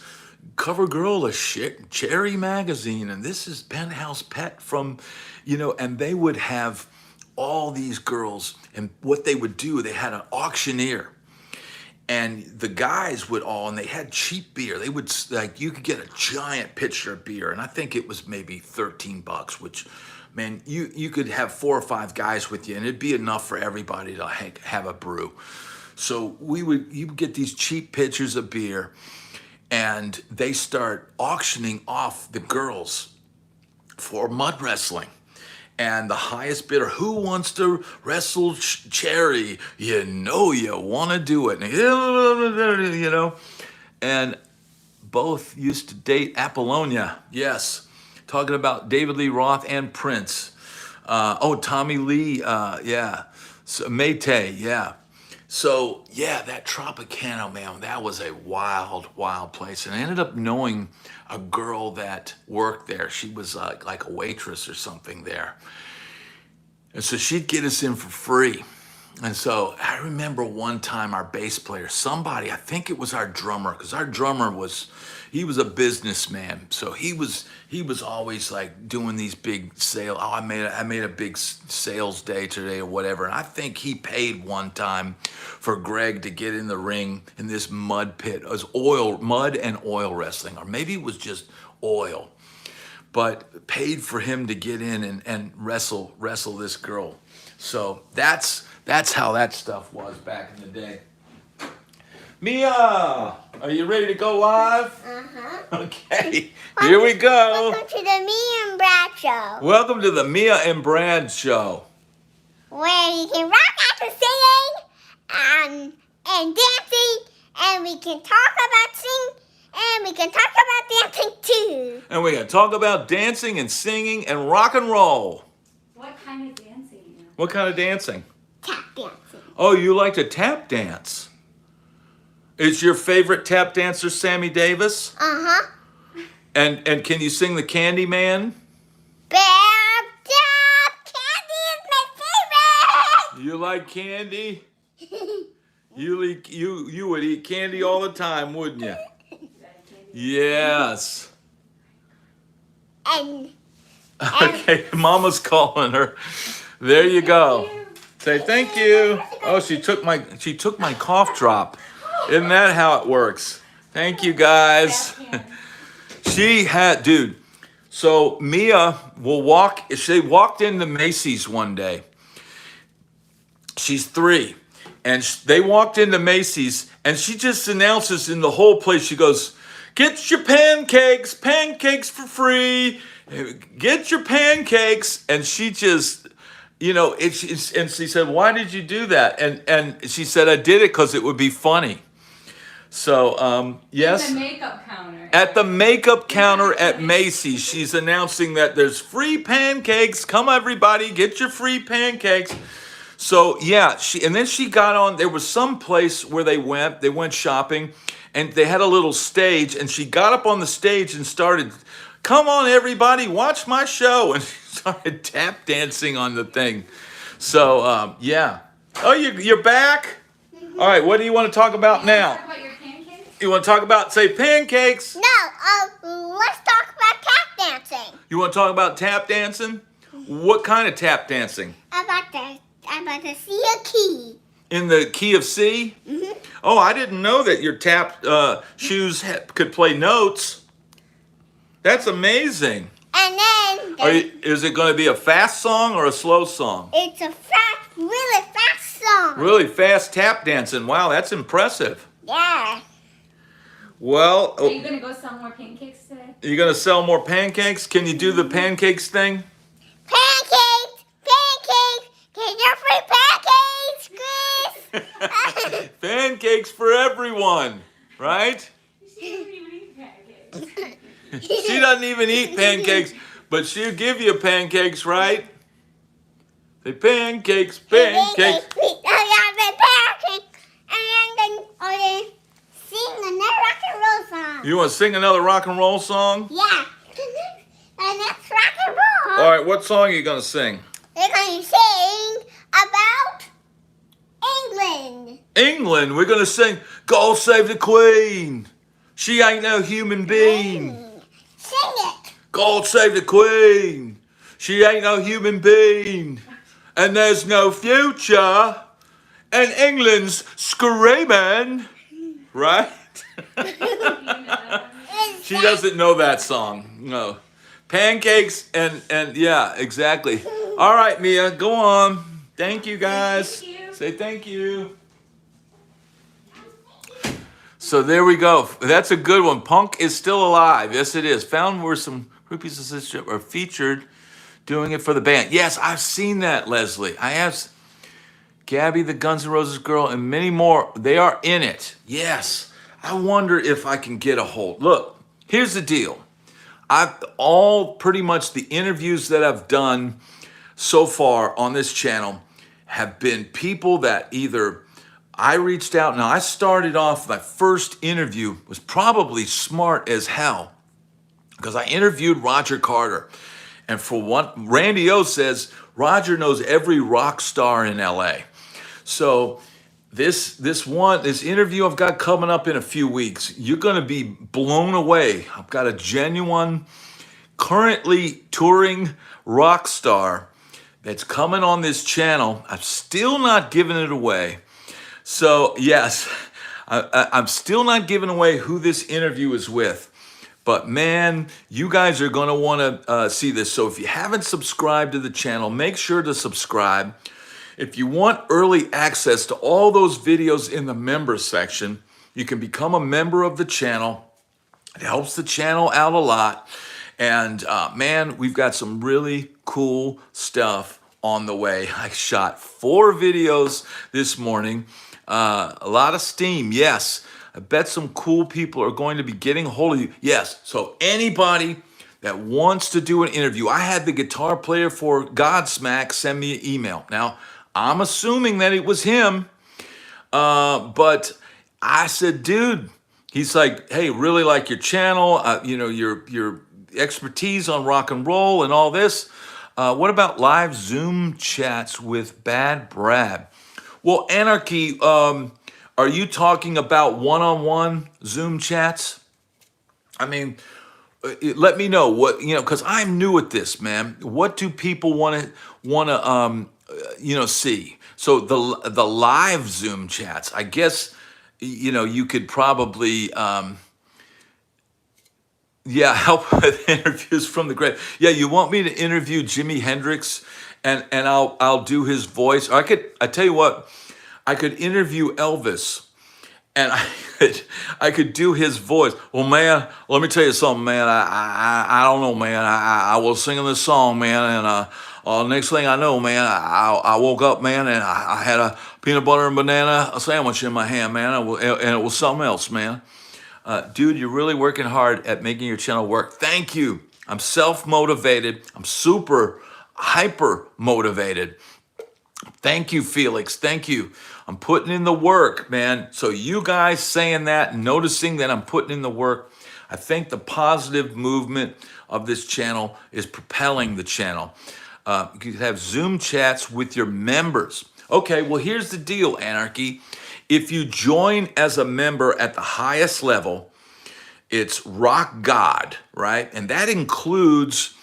cover girl of Cherry magazine, and this is Penthouse Pet from, and they would have all these girls, and what they would do, they had an auctioneer. And the guys and they had cheap beer. They would, like, you could get a giant pitcher of beer, and I think it was maybe $13, which, man, you could have 4 or 5 guys with you, and it'd be enough for everybody to have a brew. So you would get these cheap pitchers of beer, and they start auctioning off the girls for mud wrestling. And the highest bidder, who wants to wrestle Cherry? You want to do it. And both used to date Apollonia. Yes. Talking about David Lee Roth and Prince. Tommy Lee. Yeah. So, Maytay. Yeah. So, yeah, that Tropicana, man, that was a wild, wild place. And I ended up knowing a girl that worked there. She was like a waitress or something there. And so she'd get us in for free. And so I remember one time our bass player, I think it was our drummer, because our drummer he was a businessman. So he was always like doing these big sales. I made a big sales day today or whatever. And I think he paid one time for Greg to get in the ring in this mud pit. It was mud and oil wrestling, or maybe it was just oil. But paid for him to get in and wrestle this girl. So that's how that stuff was back in the day. Mia, are you ready to go live? Uh-huh. Okay, here we go. Welcome to the Mia and Brad Show. Welcome to the Mia and Brad Show. Where you can rock out to singing and dancing, and we can talk about singing, and we can talk about dancing too. And we're going to talk about dancing and singing and rock and roll. What kind of dancing? What kind of dancing? Tap dancing. Oh, you like to tap dance. Is your favorite tap dancer Sammy Davis? Uh-huh. And can you sing the Candy Man? Bam, tap, Candy is my favorite. You like candy? You would eat candy all the time, wouldn't you? Yes. And Okay, Mama's calling her. There you go. Thank you. Say thank you. Oh, she took my cough drop. Isn't that how it works? Thank you guys. Backhand. She had, dude. So Mia will walk. She walked into Macy's one day. She's 3, and they walked into Macy's, and she just announces in the whole place. She goes, "Get your pancakes, pancakes for free. Get your pancakes." And she just, and she said, "Why did you do that?" And she said, "I did it because it would be funny." So yes. At the makeup counter. At the makeup counter at Macy's, she's announcing that there's free pancakes. Come everybody, get your free pancakes. So yeah, and then she got on, there was some place where they went shopping, and they had a little stage, and she got up on the stage and started, "Come on everybody, watch my show," and she started tap dancing on the thing. So yeah. Oh, you're back? All right, what do you want to talk about now? Talk about your pancakes? You want to talk about, say, pancakes? no, let's talk about tap dancing. You want to talk about tap dancing? What kind of tap dancing? About the C key. In the key of C? Mm-hmm. Oh, I didn't know that your tap shoes could play notes. That's amazing. And then Is it going to be a fast song or a slow song? it's a really fast song. Really fast tap dancing. Wow, that's impressive. Yeah. Well, Are you going to go sell more pancakes today? you going to sell more pancakes? Can you do the pancakes thing? Pancakes, get your free pancakes, Chris. Pancakes for everyone, right? She doesn't even eat pancakes. She doesn't even eat pancakes, but she'll give you pancakes, right? Say pancakes, pancakes. Pancakes. And then sing another rock and roll song. You want to sing another rock and roll song? Yeah. And that's rock and roll. All right, what song are you going to sing? We're going to sing about England. England. We're going to sing God Save the Queen. She ain't no human being. Sing it. God Save the Queen. She ain't no human being. And there's no future. And England's screaming. Right? She doesn't know that song. No. Pancakes and yeah, exactly. All right, Mia, go on. Thank you, guys. Thank you. Say thank you. So there we go. That's a good one. Punk is still alive. Yes, it is. Found where some groupies of this are featured doing it for the band. Yes, I've seen that, Leslie. I have. Gabby, the Guns N' Roses girl, and many more. They are in it. Yes. I wonder if I can get a hold. Look, here's the deal. Pretty much the interviews that I've done so far on this channel have been people that either I reached out. Now, I started off, my first interview was probably smart as hell because I interviewed Roger Carter. And for one, Randy O says Roger knows every rock star in LA. So this interview I've got coming up in a few weeks, you're going to be blown away. I've got a genuine, currently touring rock star that's coming on this channel. I'm still not giving it away. So yes, I'm still not giving away who this interview is with. But man, you guys are going to want to see this. So if you haven't subscribed to the channel, make sure to subscribe. If you want early access to all those videos in the members section, you can become a member of the channel. It helps the channel out a lot. And man, we've got some really cool stuff on the way. I shot 4 videos this morning. A lot of steam, yes. I bet some cool people are going to be getting a hold of you. Yes, so anybody that wants to do an interview, I had the guitar player for Godsmack send me an email. Now, I'm assuming that it was him, but I said, dude, he's like, hey, really like your channel, your expertise on rock and roll and all this. What about live Zoom chats with Bad Brad? Well, Anarchy, are you talking about one-on-one Zoom chats? I mean, let me know what, because I'm new at this, man. What do people want to see? So the live Zoom chats, I guess, you could probably, yeah, help with interviews from the grave. Yeah, you want me to interview Jimi Hendrix, and I'll do his voice. Or I tell you what, I could interview Elvis, and I could do his voice. Well, man, let me tell you something, man. I don't know, man. I was singing this song, man, and next thing I know, man, I woke up, man, and I had a peanut butter and banana sandwich in my hand, man, and it was something else, man. Dude, you're really working hard at making your channel work. Thank you. I'm self-motivated. I'm super hyper motivated. Thank you, Felix. Thank you. I'm putting in the work, man. So you guys saying that and noticing that I'm putting in the work, I think the positive movement of this channel is propelling the channel. You can have Zoom chats with your members. Okay, well, here's the deal, Anarchy. If you join as a member at the highest level, it's Rock God, right? And that includes,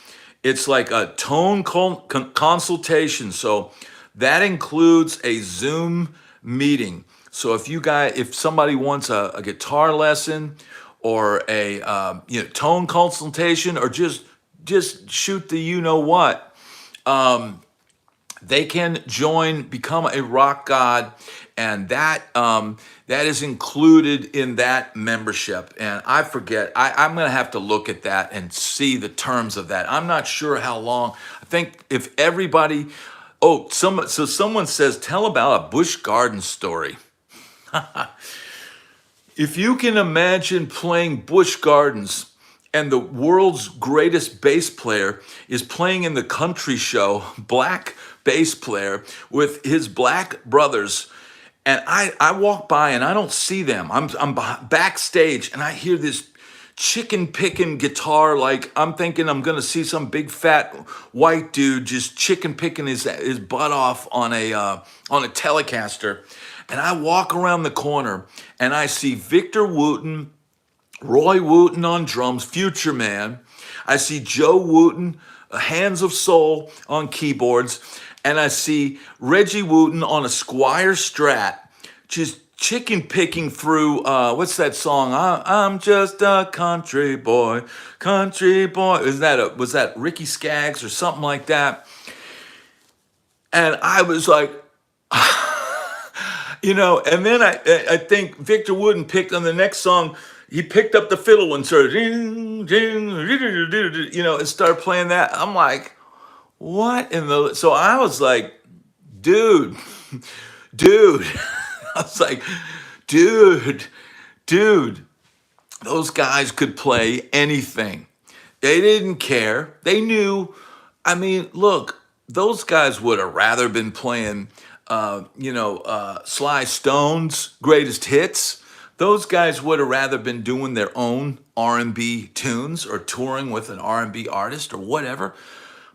it's like a tone consultation. So that includes a Zoom meeting. So if somebody wants a guitar lesson or a tone consultation, or just shoot the what, they can join, become a Rock God, and that is included in that membership. And I forget, I'm gonna have to look at that and see the terms of that. I'm not sure how long. I think if everybody, someone says, tell about a Busch Garden story. If you can imagine playing Busch Gardens and the world's greatest bass player is playing in the country show, black bass player with his black brothers, and I walk by and I don't see them. I'm backstage and I hear this chicken picking guitar, like I'm thinking I'm gonna see some big fat white dude just chicken picking his butt off on a Telecaster. And I walk around the corner and I see Victor Wooten, Roy Wooten on drums, Future Man. I see Joe Wooten, Hands of Soul on keyboards. And I see Reggie Wooten on a Squire Strat, just chicken picking through, what's that song? I'm just a country boy, country boy. Was that Ricky Skaggs or something like that? And I was like, and then I think Victor Wooten picked on the next song, he picked up the fiddle and started, and started playing that. I'm like, what in the, so I was like, dude, I was like, dude, those guys could play anything. They didn't care. They knew, I mean, look, those guys would have rather been playing, Sly Stone's greatest hits. Those guys would have rather been doing their own R&B tunes or touring with an R&B artist or whatever.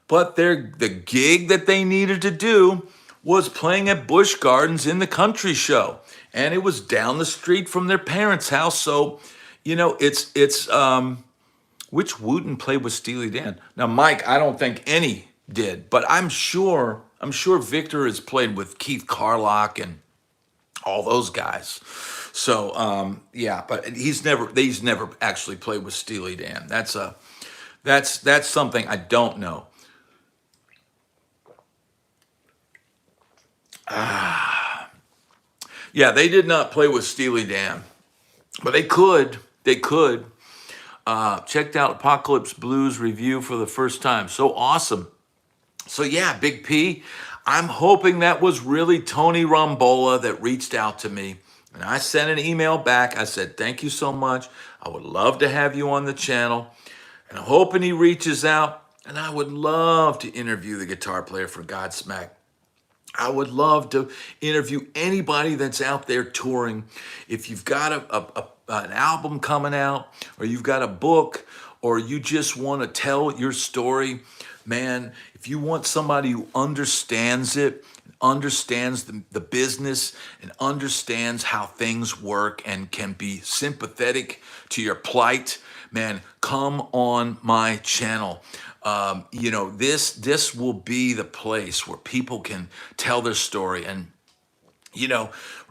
But the gig that they needed to do was playing at Busch Gardens in the country show. And it was down the street from their parents' house. So, it's which Wooten played with Steely Dan? Now, Mike, I don't think any did, but I'm sure Victor has played with Keith Carlock and all those guys. So, but he's never actually played with Steely Dan. That's something I don't know. Yeah, they did not play with Steely Dan, but they could. Checked out Apocalypse Blues review for the first time. So awesome. So yeah, Big P, I'm hoping that was really Tony Rombola that reached out to me. And I sent an email back. I said, thank you so much. I would love to have you on the channel. And I'm hoping he reaches out. And I would love to interview the guitar player for Godsmack. I would love to interview anybody that's out there touring. If you've got an album coming out, or you've got a book, or you just want to tell your story, man, if you want somebody who understands it, understands the business, and understands how things work and can be sympathetic to your plight, man, come on my channel. This will be the place where people can tell their story. And you know,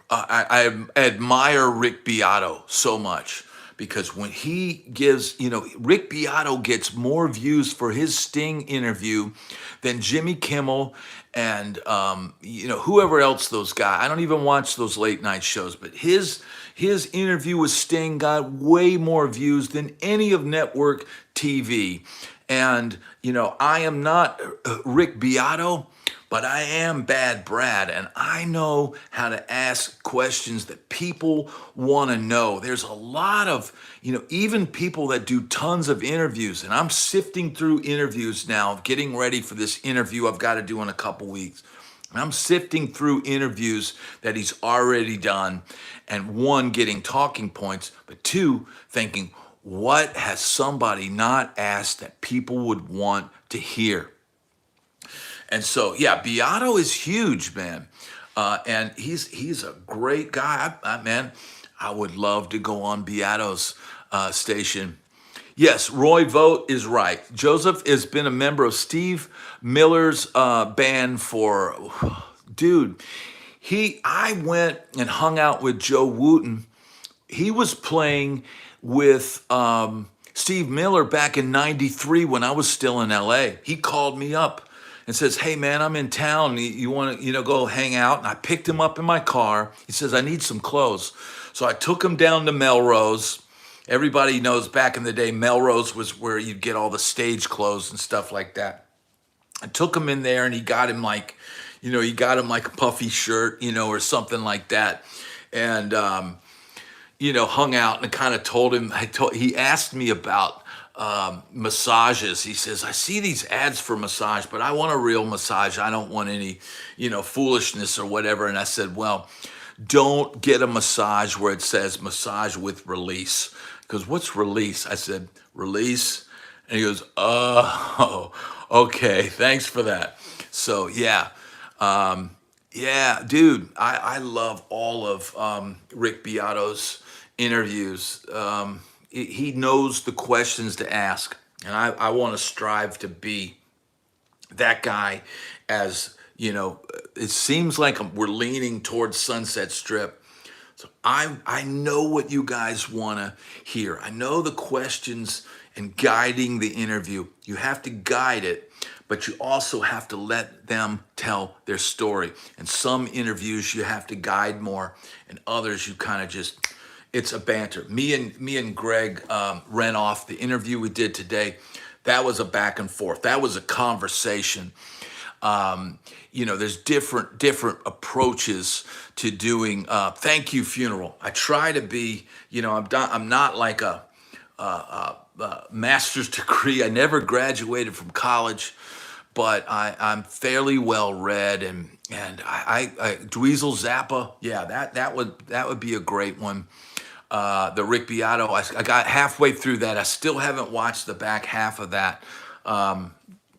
I admire Rick Beato so much because when he gives, Rick Beato gets more views for his Sting interview than Jimmy Kimmel and, whoever else those guys. I don't even watch those late night shows, but his interview with Sting got way more views than any of network TV. And, I am not Rick Beato, but I am Bad Brad, and I know how to ask questions that people want to know. There's a lot of, even people that do tons of interviews, and I'm sifting through interviews now, getting ready for this interview I've got to do in a couple weeks. And I'm sifting through interviews that he's already done, and one, getting talking points, but two, thinking, what has somebody not asked that people would want to hear? And so, yeah, Beato is huge, man. And he's a great guy. Man, I would love to go on Beato's station. Yes, Roy Vogt is right. Joseph has been a member of Steve Miller's band for, dude, I went and hung out with Joe Wooten. He was playing with Steve Miller back in '93 when I was still in LA. He called me up and says, hey man, I'm in town. You want to, go hang out? And I picked him up in my car. He says, I need some clothes. So I took him down to Melrose. Everybody knows back in the day, Melrose was where you'd get all the stage clothes and stuff like that. I took him in there and he got him like a puffy shirt, or something like that. And, hung out and kind of told him, he asked me about massages. He says, I see these ads for massage, but I want a real massage. I don't want any, foolishness or whatever. And I said, well, don't get a massage where it says massage with release. Because what's release? I said, release. And he goes, oh, okay. Thanks for that. So yeah. Yeah, dude, I love all of Rick Beato's interviews. He knows the questions to ask, and I want to strive to be that guy. As it seems like we're leaning towards Sunset Strip. So I know what you guys want to hear. I know the questions and guiding the interview. You have to guide it, but you also have to let them tell their story. And some interviews you have to guide more, and others you kind of just, it's a banter. Me and Greg Renoff, the interview we did today, that was a back and forth. That was a conversation. There's different approaches to doing thank you funeral. I try to be, I'm not like a master's degree. I never graduated from college, but I'm fairly well read, and I Dweezil Zappa, yeah, that would be a great one. The Rick Beato, I got halfway through that. I still haven't watched the back half of that,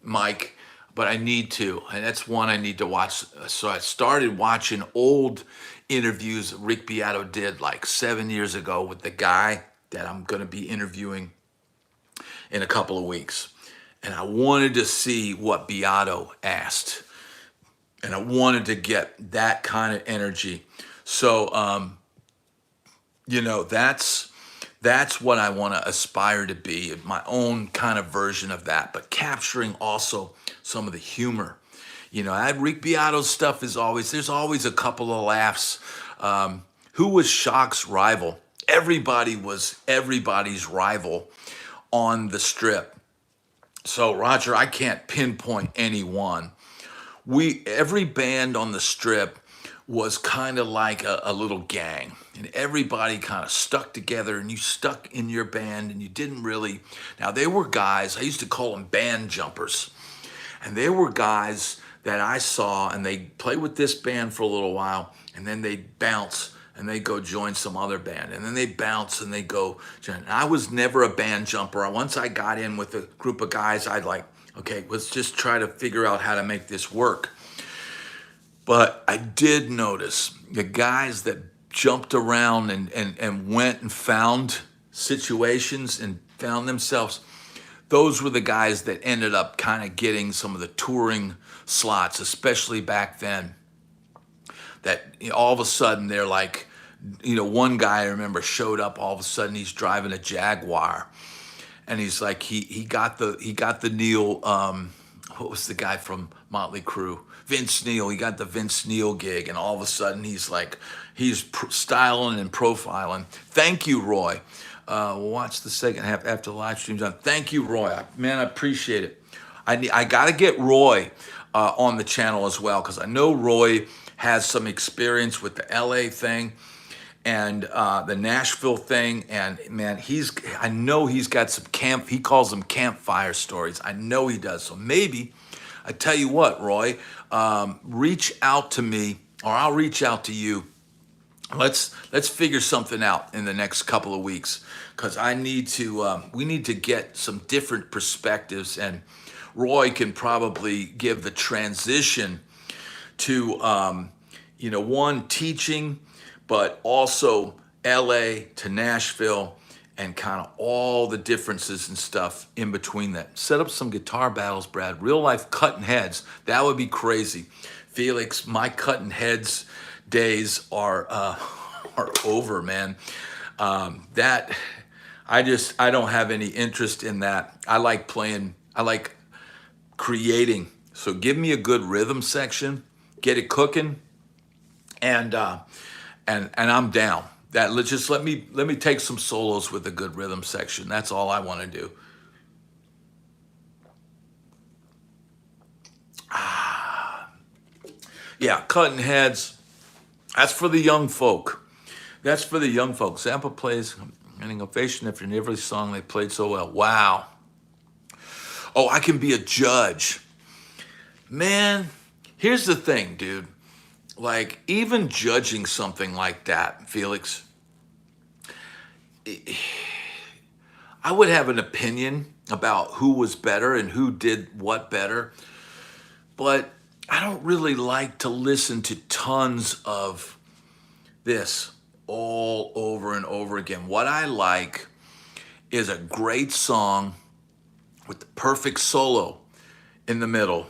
Mike, but I need to, and that's one I need to watch. So I started watching old interviews that Rick Beato did like 7 years ago with the guy that I'm going to be interviewing in a couple of weeks. And I wanted to see what Beato asked. And I wanted to get that kind of energy. So, that's what I want to aspire to be, my own kind of version of that, but capturing also some of the humor. Rick Beato's stuff there's always a couple of laughs. Who was Shock's rival? Everybody was everybody's rival on the Strip. So Roger, I can't pinpoint any one. Every band on the Strip was kind of like a little gang, and everybody kind of stuck together, and you stuck in your band, and you didn't really. Now, they were guys, I used to call them band jumpers, and they were guys that I saw, and they play with this band for a little while, and then they bounce and they go join some other band, and then they bounce and they go join. And I was never a band jumper. Once I got in with a group of guys, I'm Okay, let's just try to figure out how to make this work. But I did notice the guys that jumped around and went and found situations and found themselves, those were the guys that ended up kind of getting some of the touring slots, especially back then. That all of a sudden they're like, one guy I remember showed up, all of a sudden he's driving a Jaguar. And he's like, he got the Neil, what was the guy from Motley Crue? Vince Neil. He got the Vince Neil gig, and all of a sudden he's styling and profiling. Thank you, Roy. We'll watch the second half after the live stream's done. Thank you, Roy. Man, I appreciate it. I got to get Roy on the channel as well, because I know Roy has some experience with the LA thing and the Nashville thing, and man, I know he's got some he calls them campfire stories. I know he does. So maybe, I tell you what, Roy, reach out to me, or I'll reach out to you. Let's figure something out in the next couple of weeks, because we need to get some different perspectives, and Roy can probably give the transition to one, teaching, but also LA to Nashville, and kind of all the differences and stuff in between that. Set up some guitar battles, Brad. Real life cutting heads. That would be crazy. Felix, my cutting heads days are over, man. I don't have any interest in that. I like creating. So give me a good rhythm section, get it cooking, and I'm down. Let me take some solos with a good rhythm section. That's all I want to do. Yeah, cutting heads. That's for the young folk. Zappa plays an ovation after every song they played so well. Wow. Oh, I can be a judge. Man, here's the thing, dude. Like, even judging something like that, Felix, I would have an opinion about who was better and who did what better, but I don't really like to listen to tons of this all over and over again. What I like is a great song with the perfect solo in the middle,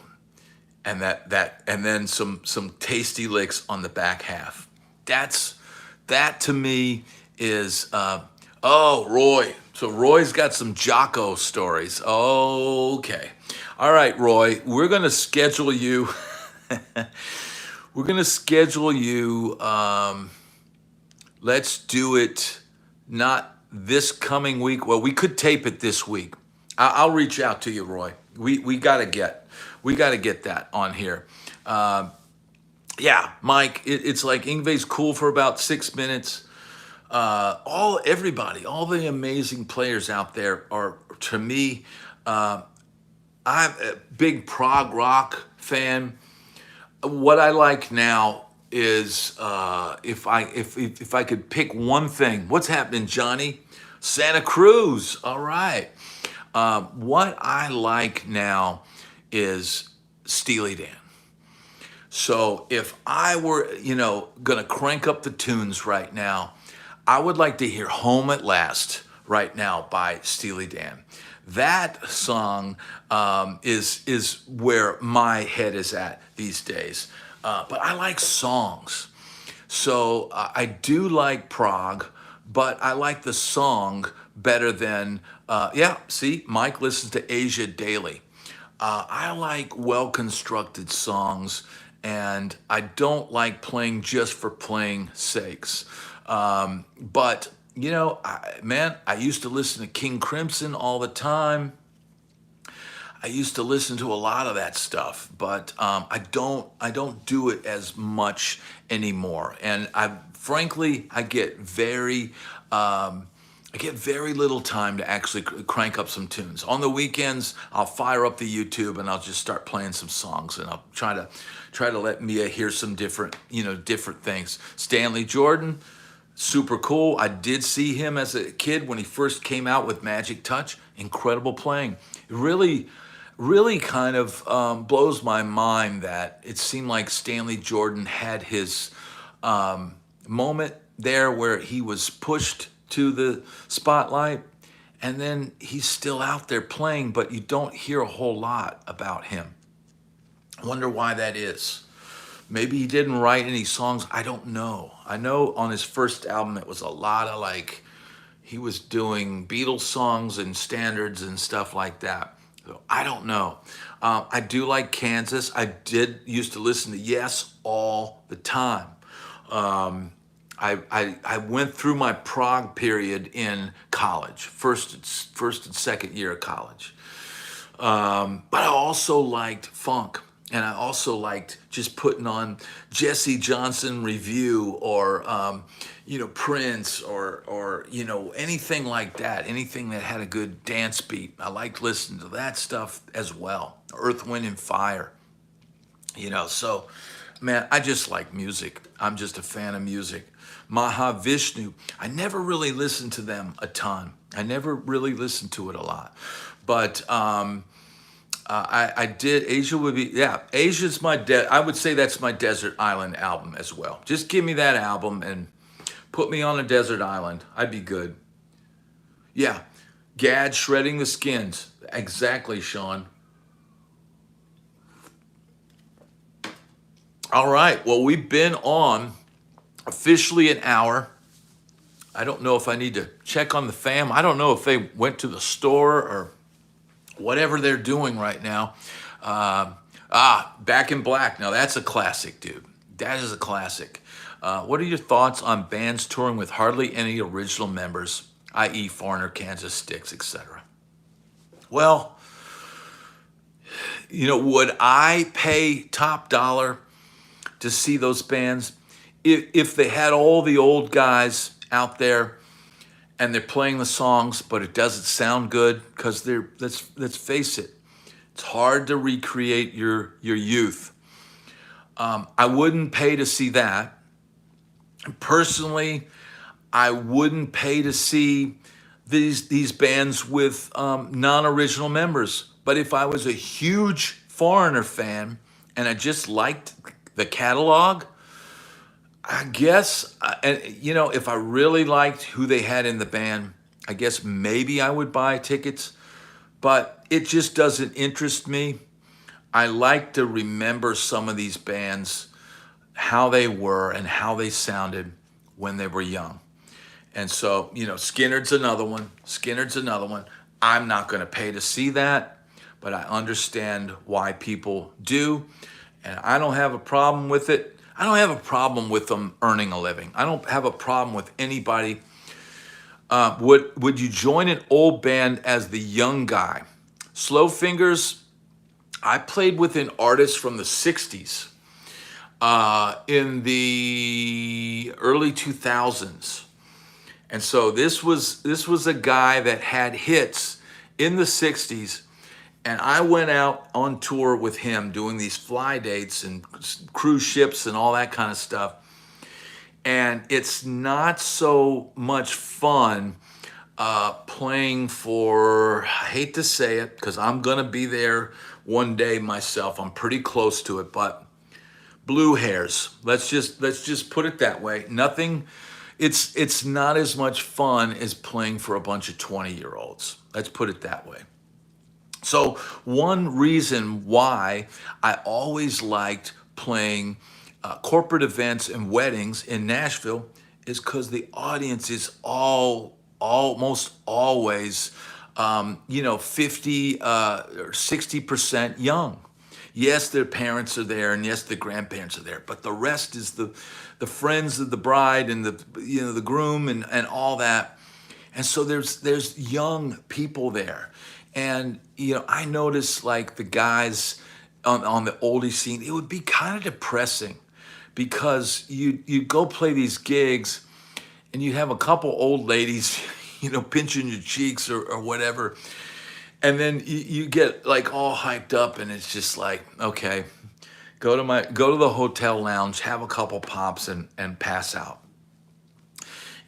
and and then some tasty licks on the back half. That to me is Roy. So Roy's got some Jocko stories. Okay. All right, Roy, we're gonna schedule you. We're gonna schedule you. Let's do it not this coming week. Well, we could tape it this week. I'll reach out to you, Roy. We gotta get that on here. Yeah, Mike. It's like Ingve's cool for about 6 minutes. Everybody, all the amazing players out there are, to me, I'm a big prog rock fan. What I like now is if I could pick one thing. What's happening, Johnny? Santa Cruz. All right. What I like now is Steely Dan. So if I were, gonna crank up the tunes right now, I would like to hear "Home at Last" right now by Steely Dan. That song is where my head is at these days. But I like songs. So I do like prog, but I like the song better than, see, Mike listens to Asia daily. I like well-constructed songs, and I don't like playing just for playing sakes. But, I used to listen to King Crimson all the time. I used to listen to a lot of that stuff, but I don't do it as much anymore. And I get very little time to actually crank up some tunes. On the weekends, I'll fire up the YouTube and I'll just start playing some songs, and I'll try to let Mia hear some different things. Stanley Jordan, super cool. I did see him as a kid when he first came out with Magic Touch. Incredible playing. Really, really kind of blows my mind that it seemed like Stanley Jordan had his moment there where he was pushed to the spotlight, and then he's still out there playing, but you don't hear a whole lot about him. I wonder why that is. Maybe he didn't write any songs. I don't know. I know on his first album, it was a lot of like, he was doing Beatles songs and standards and stuff like that. So I don't know. I do like Kansas. I used to listen to Yes all the time. I went through my prog period in college, first and second year of college. But I also liked funk. And I also liked just putting on Jesse Johnson Review or, Prince or anything like that. Anything that had a good dance beat. I liked listening to that stuff as well. Earth, Wind, and Fire. So, man, I just like music. I'm just a fan of music. Mahavishnu, I never really listened to them a ton. I never really listened to it a lot. But, I did. Asia would be, yeah. Asia's I would say that's my desert island album as well. Just give me that album and put me on a desert island. I'd be good. Yeah, Gad shredding the skins. Exactly, Sean. All right. Well, we've been on officially an hour. I don't know if I need to check on the fam. I don't know if they went to the store or whatever they're doing right now. Back in Black. Now that's a classic, dude. That is a classic. What are your thoughts on bands touring with hardly any original members, i.e. Foreigner, Kansas, Styx, etc.? Well, would I pay top dollar to see those bands if they had all the old guys out there and they're playing the songs, but it doesn't sound good? Because let's face it, it's hard to recreate your youth. I wouldn't pay to see that. Personally, I wouldn't pay to see these bands with non-original members. But if I was a huge Foreigner fan and I just liked the catalog, I guess, if I really liked who they had in the band, I guess maybe I would buy tickets, but it just doesn't interest me. I like to remember some of these bands, how they were and how they sounded when they were young. And so, Skinner's another one. I'm not going to pay to see that, but I understand why people do, and I don't have a problem with it. I don't have a problem with them earning a living. I don't have a problem with anybody. Would you join an old band as the young guy? Slow Fingers, I played with an artist from the 60s in the early 2000s. And so this was a guy that had hits in the 60s. And I went out on tour with him doing these fly dates and cruise ships and all that kind of stuff. And it's not so much fun playing for, I hate to say it, because I'm going to be there one day myself. I'm pretty close to it, but blue hairs. Let's just put it that way. It's not as much fun as playing for a bunch of 20-year-olds. Let's put it that way. So one reason why I always liked playing corporate events and weddings in Nashville is because the audience is almost always, 50 or 60% young. Yes, their parents are there, and yes, the grandparents are there, but the rest is the friends of the bride and the groom and all that. And so there's young people there. And, I noticed like the guys on the oldie scene, it would be kind of depressing because you go play these gigs and you have a couple old ladies, pinching your cheeks or whatever. And then you get like all hyped up and it's just like, okay, go to the hotel lounge, have a couple pops and pass out.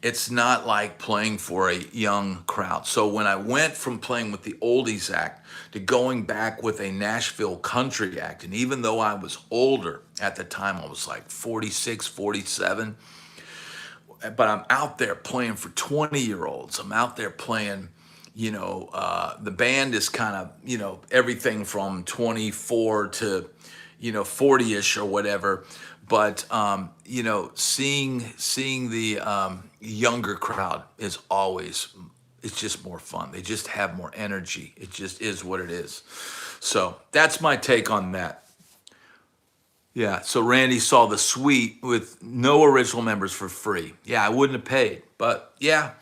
it's not like playing for a young crowd. So when I went from playing with the oldies act to going back with a Nashville country act, and even though I was older at the time, I was like 46, 47, but I'm out there playing for 20-year-olds. I'm out there playing, the band is kind of, everything from 24 to, 40-ish or whatever. But, seeing the younger crowd is always, it's just more fun. They just have more energy. It just is what it is. So that's my take on that. Yeah, so Randy saw the suite with no original members for free. Yeah, I wouldn't have paid. But yeah,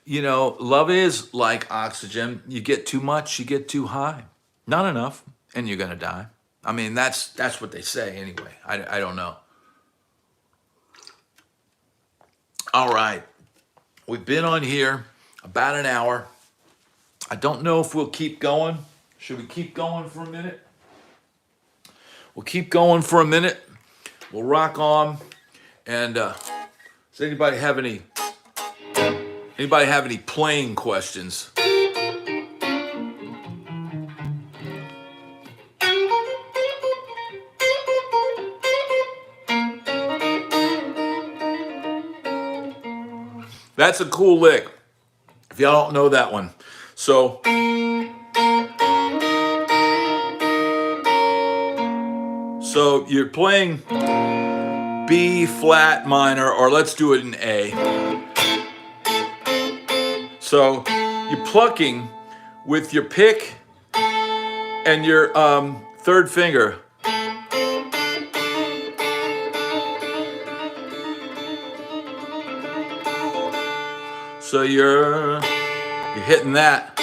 love is like oxygen. You get too much, you get too high. Not enough, and you're gonna die. I mean, that's what they say anyway. I don't know. All right, we've been on here about an hour. I don't know if we'll keep going. Should we keep going for a minute? We'll keep going for a minute. We'll rock on. And does anybody have any playing questions? That's a cool lick. If y'all don't know that one. So you're playing B flat minor, or let's do it in A. So you're plucking with your pick and your third finger. So you're hitting that.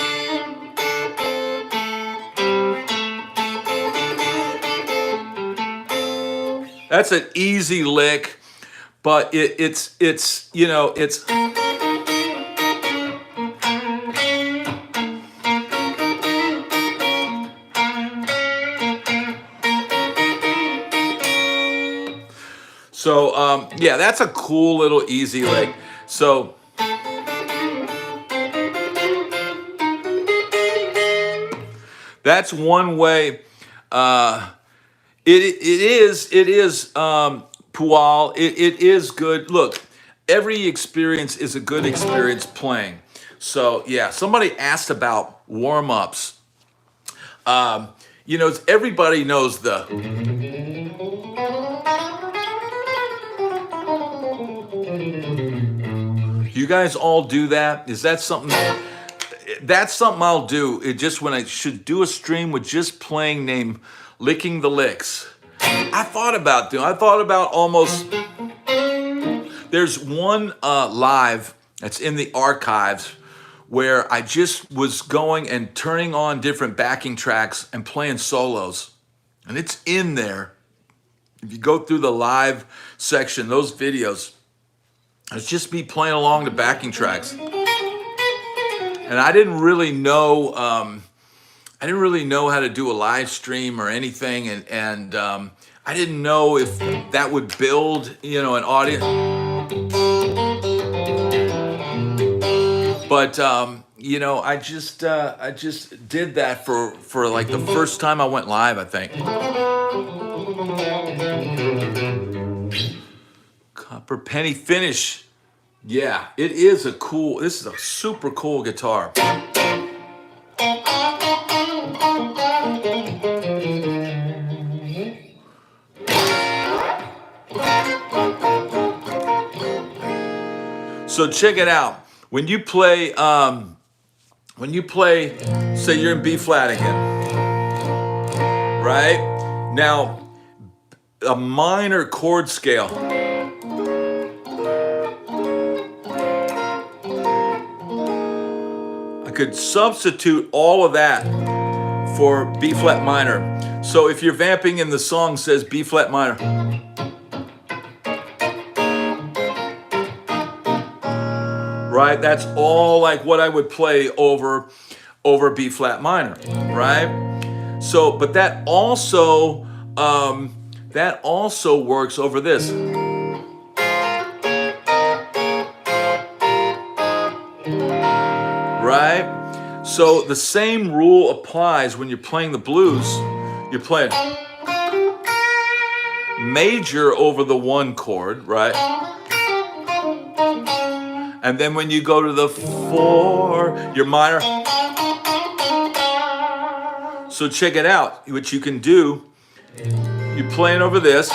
That's an easy lick, but it's so yeah, that's a cool little easy lick. So that's one way. It is Pual. It is good. Look, every experience is a good experience playing. So yeah, somebody asked about warm-ups. Everybody knows the. You guys all do that? Is that something? That's something I'll do. It just when I should do a stream with just playing name. Licking the licks. I thought about almost. There's one live that's in the archives where I just was going and turning on different backing tracks and playing solos. And it's in there. If you go through the live section, those videos, it's just me playing along the backing tracks. And I didn't really know. I didn't really know how to do a live stream or anything, and I didn't know if that would build, an audience. But I just did that for like the first time I went live, I think. Copper penny finish. Yeah, it is this is a super cool guitar. So check it out. When you play, say you're in B flat again, right? Now, a minor chord scale. I could substitute all of that for B flat minor. So if you're vamping and the song says B flat minor, right? That's all like what I would play over B flat minor, right? So, but that also works over this. So the same rule applies when you're playing the blues. You're playing major over the one chord, right? And then when you go to the four, your minor. So check it out. What you can do, you're playing over this,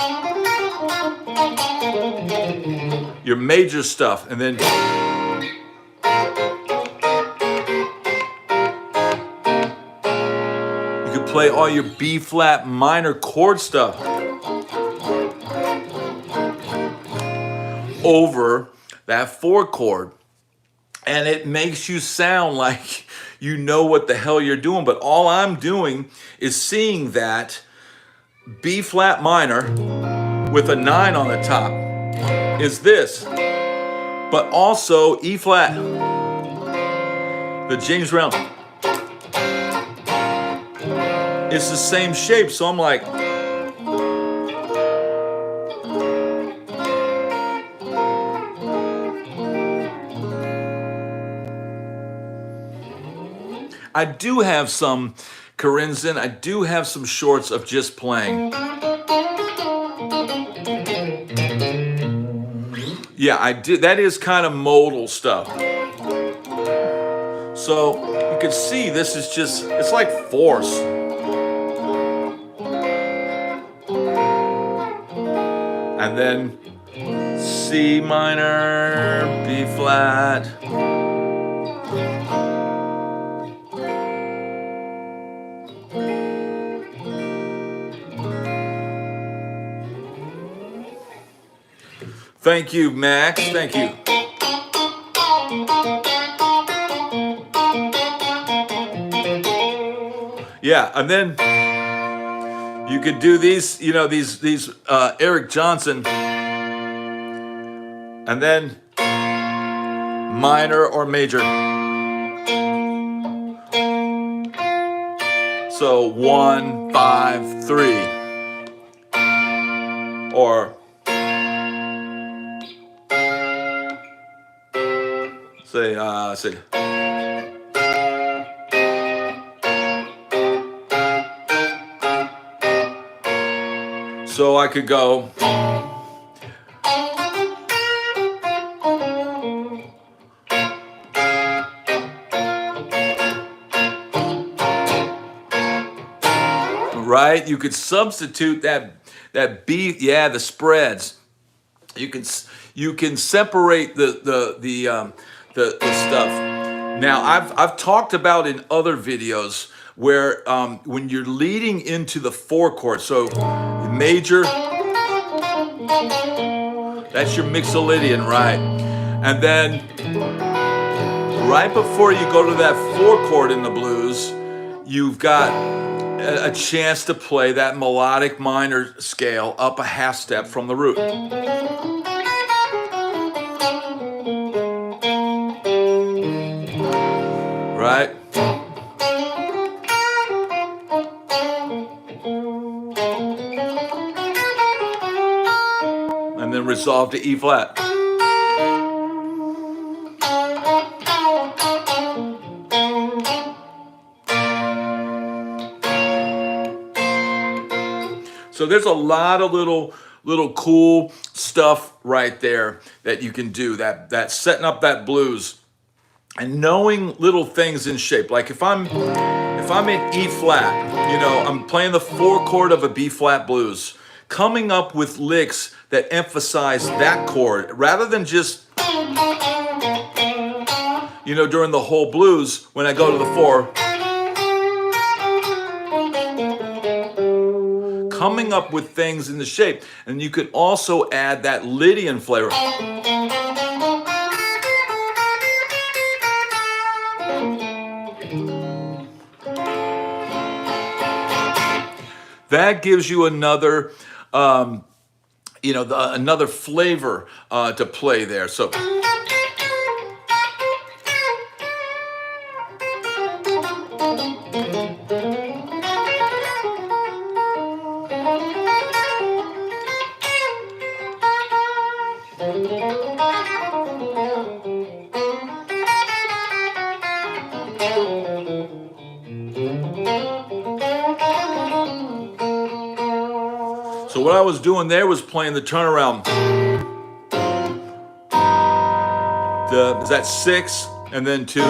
your major stuff, and then you can play all your B flat minor chord stuff over that four chord. And it makes you sound like you know what the hell you're doing. But all I'm doing is seeing that B flat minor with a 9 on the top is this. But also E flat, the James Brown. It's the same shape. So I'm like, I do have some Corinzin, I do have some shorts of just playing. Yeah, I did. That is kind of modal stuff. So you can see this is just, it's like force. And then C minor, B flat. Thank you, Max. Thank you. Yeah, and then you could do these, you know, these Eric Johnson, and then minor or major. So 1, 5, 3, or say. So I could go. Right? You could substitute that B, yeah, the spreads. You can separate the stuff. Now I've talked about in other videos where when you're leading into the four chord, so major, that's your mixolydian, right? And then right before you go to that four chord in the blues, you've got a chance to play that melodic minor scale up a half step from the root. Right? And then resolve to E flat. So there's a lot of little cool stuff right there that you can do, that setting up that blues and knowing little things in shape. Like if I'm in E flat, you know, I'm playing the four chord of a B flat blues, coming up with licks that emphasize that chord rather than just, you know, during the whole blues when I go to the four. Coming up with things in the shape. And you could also add that Lydian flavor. That gives you another, you know, another flavor to play there. So. So what I was doing there was playing the turnaround. Is that 6 and then 2?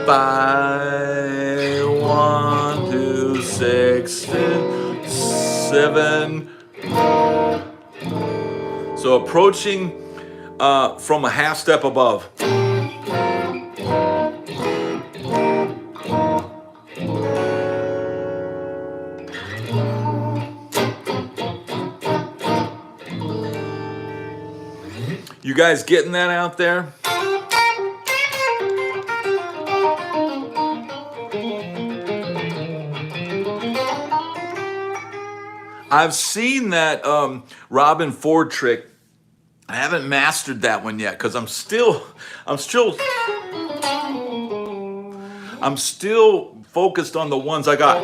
5, 1, 2, 6, 7. So approaching from a half step above. You guys getting that out there? I've seen that Robin Ford trick. I haven't mastered that one yet because I'm still focused on the ones I got.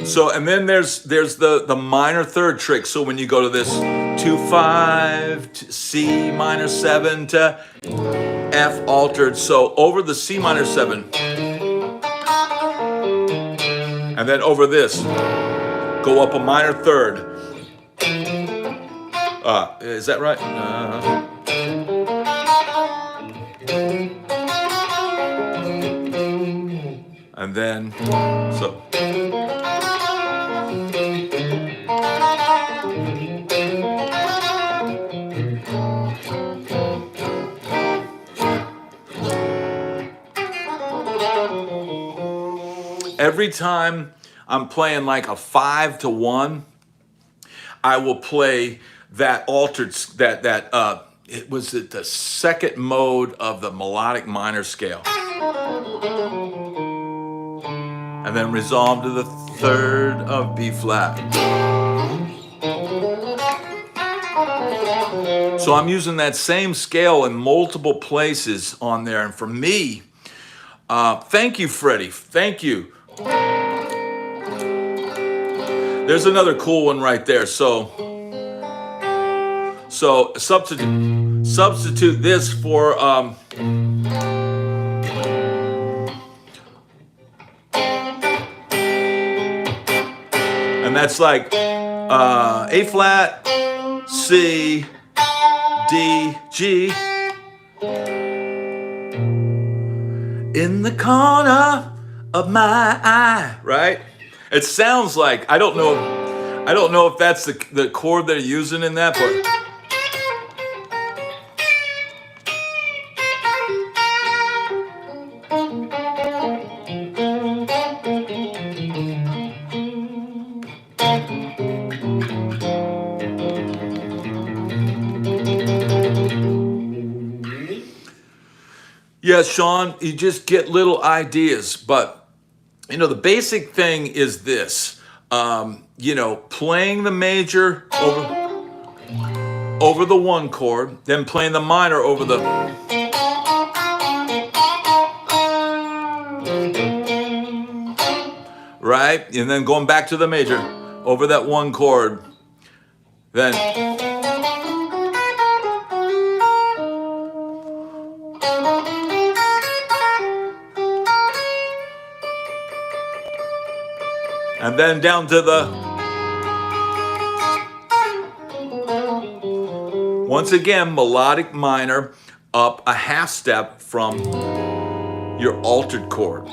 So, and then there's the minor third trick. So when you go to this 2-5 to C minor 7 to F altered. So over the C minor 7, and then over this, go up a minor third. Is that right? And then, so. Every time I'm playing like a 5 to 1, I will play that altered, it was the second mode of the melodic minor scale. And then resolve to the third of B flat. So I'm using that same scale in multiple places on there. And for me, thank you, Freddie. Thank you. There's another cool one right there. So substitute this for and that's like A flat, C, D, G. In the corner of my eye, right? It sounds like, I don't know if that's the chord they're using in that, but yeah, Sean, you just get little ideas, but you know, the basic thing is this, playing the major over the 1 chord, then playing the minor over the, right? And then going back to the major over that 1 chord, then, and then down to the, once again, melodic minor up a half step from your altered chord.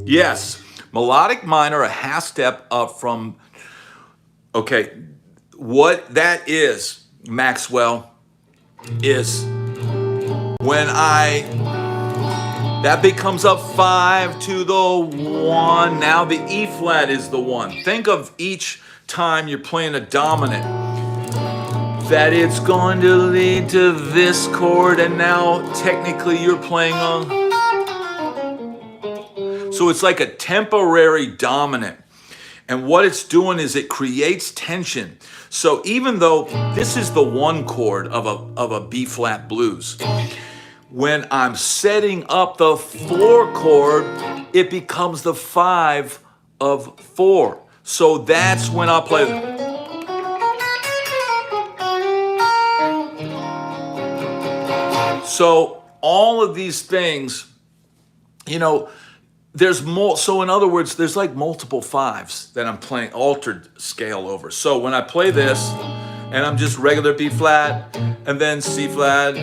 Yes, melodic minor a half step up from, okay, what that is, Maxwell, is when that becomes a 5 to the 1. Now the E flat is the 1. Think of each time you're playing a dominant that it's going to lead to this chord, and now technically you're playing on. So it's like a temporary dominant. And what it's doing is it creates tension. So even though this is the 1 chord of a B flat blues, when I'm setting up the 4 chord, it becomes the 5 of 4. So that's when I'll play. So all of these things, you know, there's more. So in other words, there's like multiple fives that I'm playing altered scale over. So when I play this, and I'm just regular B flat, and then C flat,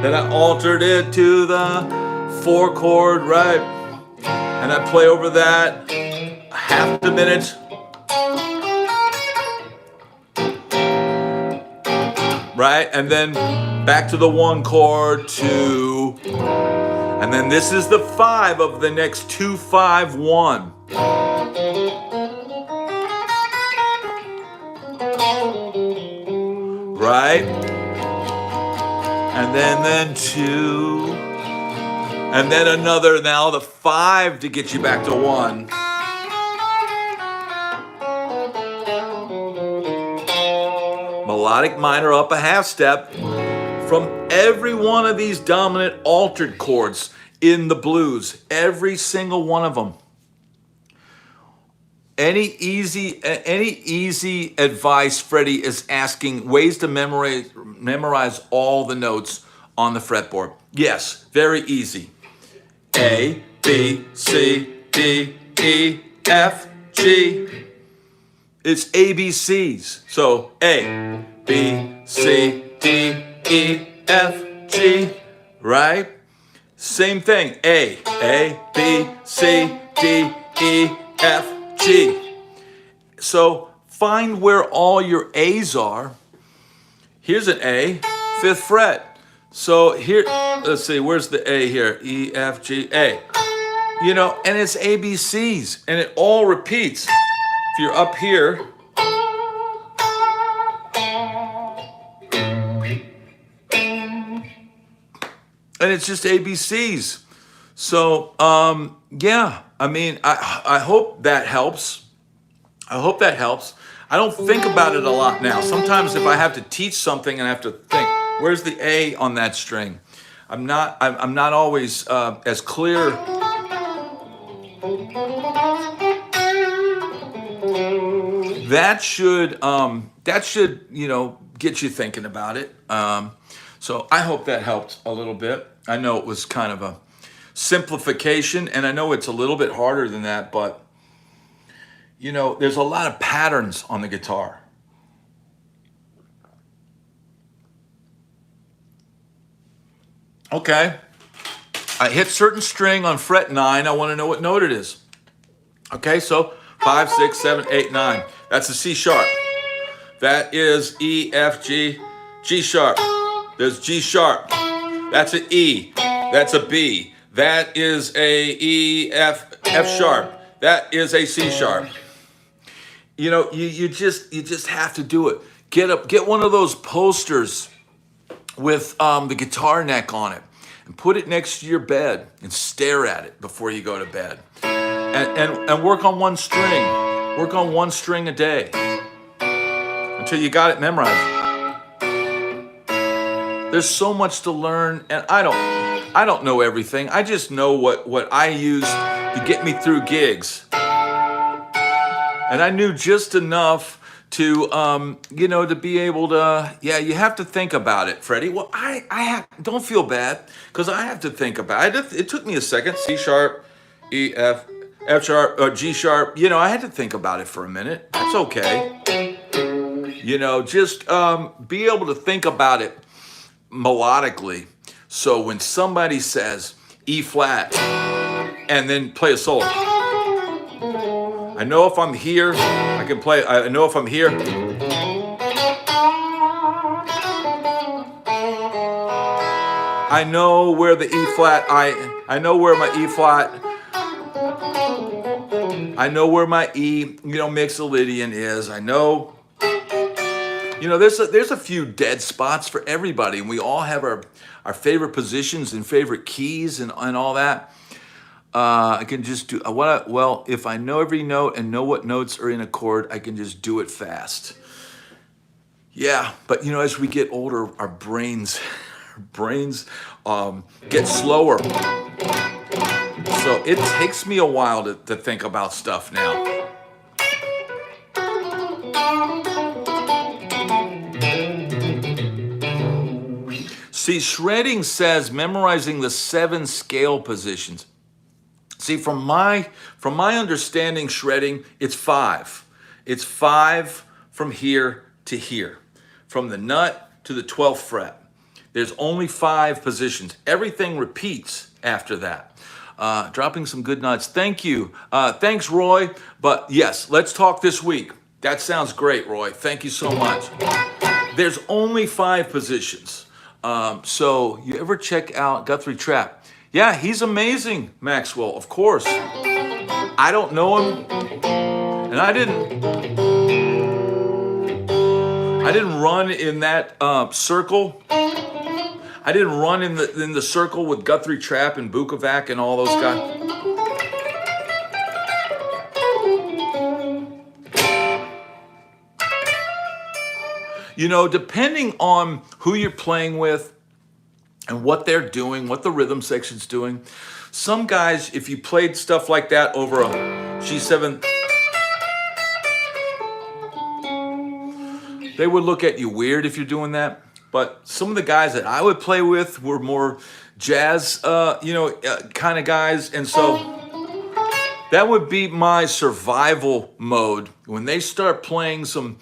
then I altered it to the 4 chord, right? And I play over that half the minute. Right? And then back to the 1 chord, 2. And then this is the 5 of the next 2, 5, 1. Right? And then 2. And then another, now the 5 to get you back to 1. Melodic minor up a half step from every one of these dominant altered chords in the blues. Every single one of them. Any easy advice Freddie is asking, ways to memorize all the notes on the fretboard? Yes, very easy. A, B, C, D, E, F, G. It's ABCs. So A, B, C, D, E, F, G, right? Same thing. A, B, C, D, E, F, G. So find where all your A's are. Here's an A, 5th fret. So here, let's see, where's the A here? E, F, G, A. You know, and it's ABCs, and it all repeats. If you're up here, and it's just ABCs. So, yeah, I mean, I hope that helps. I hope that helps. I don't think about it a lot now. Sometimes if I have to teach something and I have to think, where's the A on that string? I'm not always as clear. That should, you know, get you thinking about it. So I hope that helped a little bit. I know it was kind of a simplification, and I know it's a little bit harder than that, but you know, there's a lot of patterns on the guitar. Okay, I hit certain string on fret 9. I want to know what note it is. Okay, so 5, 6, 7, 8, 9. That's a C sharp. That is E, F, G, G sharp. There's G sharp. That's an E. That's a B. That is a E, F, F sharp. That is a C sharp. You know, you just have to do it. Get one of those posters with the guitar neck on it and put it next to your bed and stare at it before you go to bed. And work on one string. Work on one string a day until you got it memorized. There's so much to learn, and I don't know everything. I just know what I use to get me through gigs. And I knew just enough to, you know, to be able to, yeah, you have to think about it, Freddie. Well, don't feel bad, because I have to think about it. It took me a second. C sharp, E, F, F sharp, G sharp. You know, I had to think about it for a minute. That's okay. You know, just be able to think about it melodically. So when somebody says E flat and then play a solo, I know if I'm here, I can play. I know if I'm here. I know where the E flat, I know where my E flat, I know where my E, you know, mixolydian is. I know, you know, there's a few dead spots for everybody, and we all have our favorite positions and favorite keys and all that. I can just do well, if I know every note and know what notes are in a chord, I can just do it fast. Yeah, but you know, as we get older, our brains get slower. So it takes me a while to think about stuff now. See, shredding says memorizing the 7 scale positions. See, from my understanding, shredding, it's 5. It's 5 from here to here, from the nut to the 12th fret. There's only 5 positions. Everything repeats after that. Dropping some good nuts. Thank you. Thanks, Roy. But yes, let's talk this week. That sounds great, Roy. Thank you so much. There's only 5 positions. So you ever check out Guthrie Trapp? Yeah, he's amazing, Maxwell, of course. I don't know him, and I didn't run in that circle. I didn't run in the circle with Guthrie Trapp and Bukovac and all those guys. You know, depending on who you're playing with and what they're doing, what the rhythm section's doing, some guys, if you played stuff like that over a G7, they would look at you weird if you're doing that. But some of the guys that I would play with were more jazz, kind of guys. And so that would be my survival mode. When they start playing some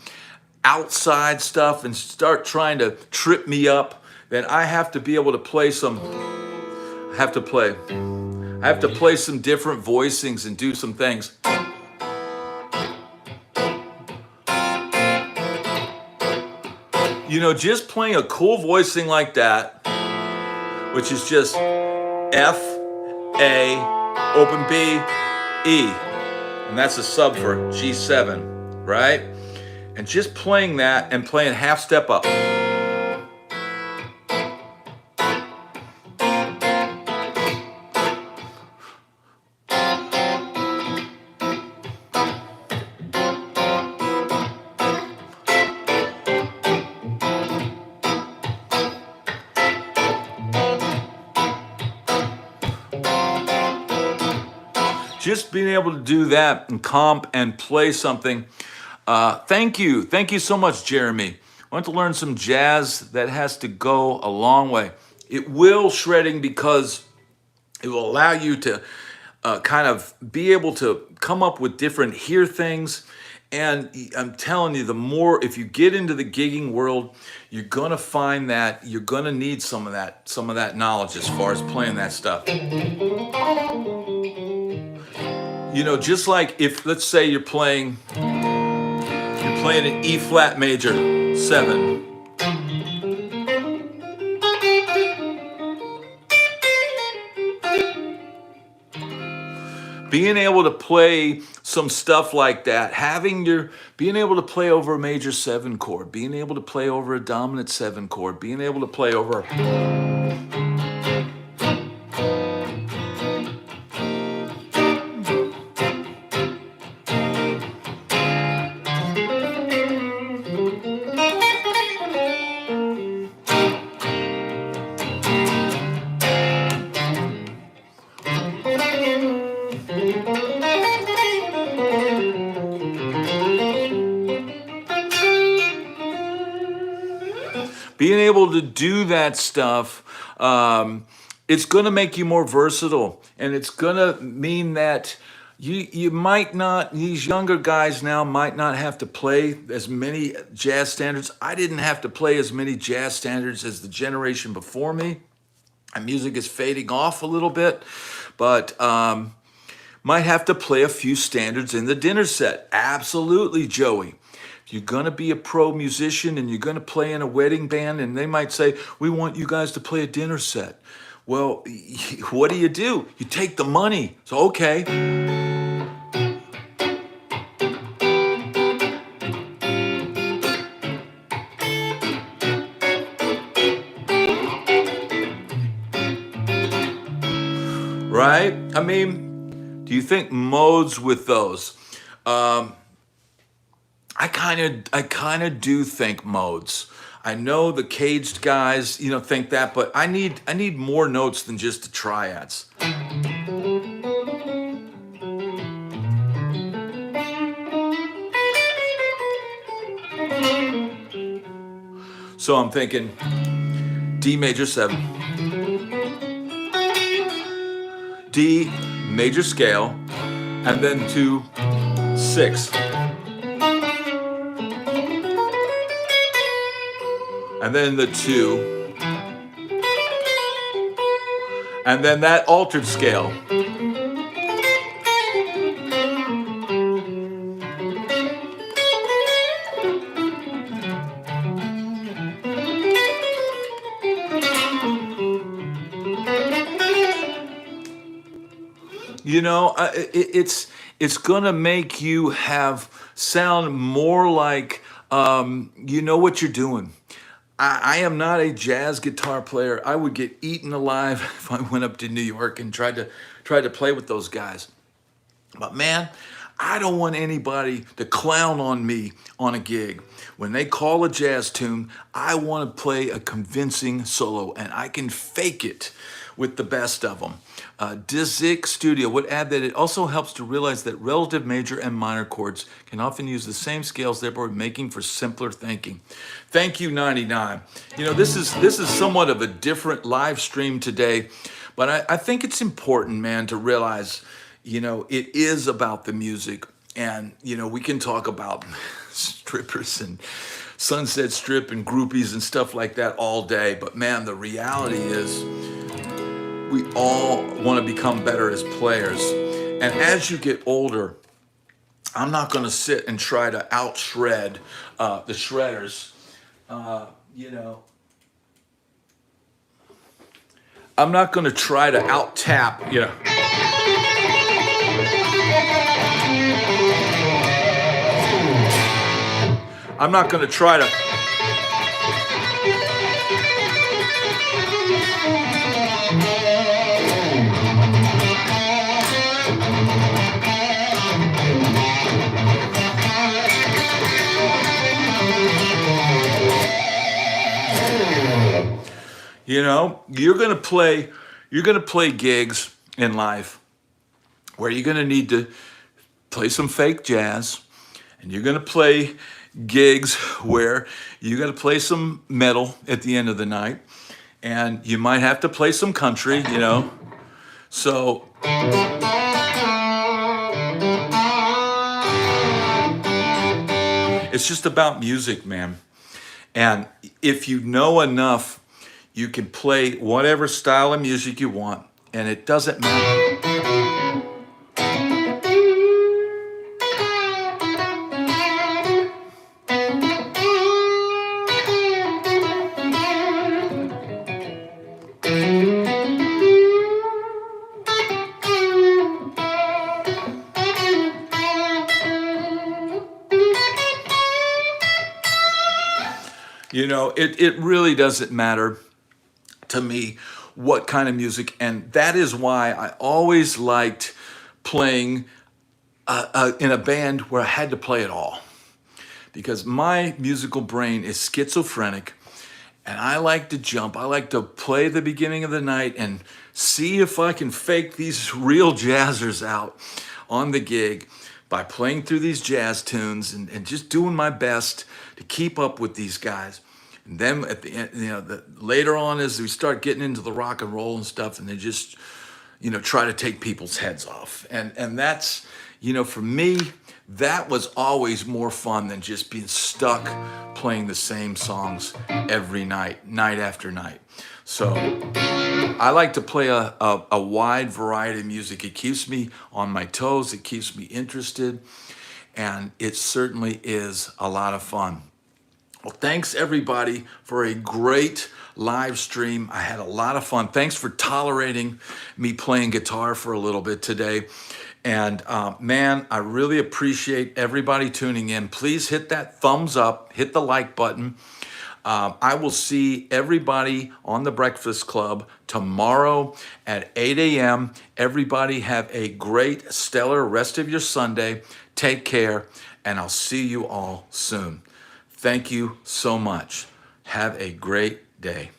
outside stuff and start trying to trip me up, then I have to be able to play some, I have to play some different voicings and do some things. You know, just playing a cool voicing like that, which is just F, A, open B, E. And that's a sub for G7, right? And just playing that and playing half step up. Just being able to do that and comp and play something. Thank you so much, Jeremy. I want to learn some jazz. That has to go a long way. It will, shredding, because it will allow you to kind of be able to come up with different hear things. And I'm telling you, the more, if you get into the gigging world, you're gonna find that you're gonna need some of that knowledge as far as playing that stuff. You know, just like if, let's say you're playing an E flat major 7. Being able to play some stuff like that, being able to play over a major 7 chord, being able to play over a dominant 7 chord, being able to play over being able to do that stuff, it's going to make you more versatile, and it's going to mean that you might not, these younger guys now might not have to play as many jazz standards. I didn't have to play as many jazz standards as the generation before me. My music is fading off a little bit, but might have to play a few standards in the dinner set. Absolutely, Joey. You're going to be a pro musician and you're going to play in a wedding band, and they might say, we want you guys to play a dinner set. Well, what do? You take the money. So, okay. Right? I mean, do you think modes with those? I kind of do think modes. I know the caged guys, think that, but I need more notes than just the triads. So I'm thinking D major 7, D major scale, and then to 6. And then the 2. And then that altered scale. You know, it's gonna make you have sound more like you know what you're doing. I am not a jazz guitar player. I would get eaten alive if I went up to New York and tried to play with those guys. But man, I don't want anybody to clown on me on a gig. When they call a jazz tune, I want to play a convincing solo, and I can fake it with the best of them. Dizzy Studio would add that it also helps to realize that relative major and minor chords can often use the same scales, therefore making for simpler thinking. Thank you, 99. You know, this is somewhat of a different live stream today, but I think it's important, man, to realize, you know, it is about the music. And, you know, we can talk about strippers and Sunset Strip and groupies and stuff like that all day. But man, the reality is we all want to become better as players. And as you get older, I'm not going to sit and try to out-shred the shredders. You know, I'm not going to try to out-tap, you know. I'm not going to try to. You know, you're going to play gigs in life where you're going to need to play some fake jazz, and you're going to play gigs where you got to play some metal at the end of the night, and you might have to play some country, you know. So it's just about music, man. And if you know enough, you can play whatever style of music you want, and it doesn't matter. You know, it really doesn't matter to me what kind of music, and that is why I always liked playing in a band where I had to play it all, because my musical brain is schizophrenic, and I like to jump. I like to play the beginning of the night and see if I can fake these real jazzers out on the gig by playing through these jazz tunes and just doing my best to keep up with these guys. And then at the end, you know, later on, as we start getting into the rock and roll and stuff, and they just, you know, try to take people's heads off. And that's, you know, for me, that was always more fun than just being stuck playing the same songs every night, night after night. So I like to play a wide variety of music. It keeps me on my toes. It keeps me interested. And it certainly is a lot of fun. Well, thanks everybody for a great live stream. I had a lot of fun. Thanks for tolerating me playing guitar for a little bit today. And man, I really appreciate everybody tuning in. Please hit that thumbs up, hit the like button. I will see everybody on the Breakfast Club tomorrow at 8 a.m. Everybody have a great, stellar rest of your Sunday. Take care, and I'll see you all soon. Thank you so much. Have a great day.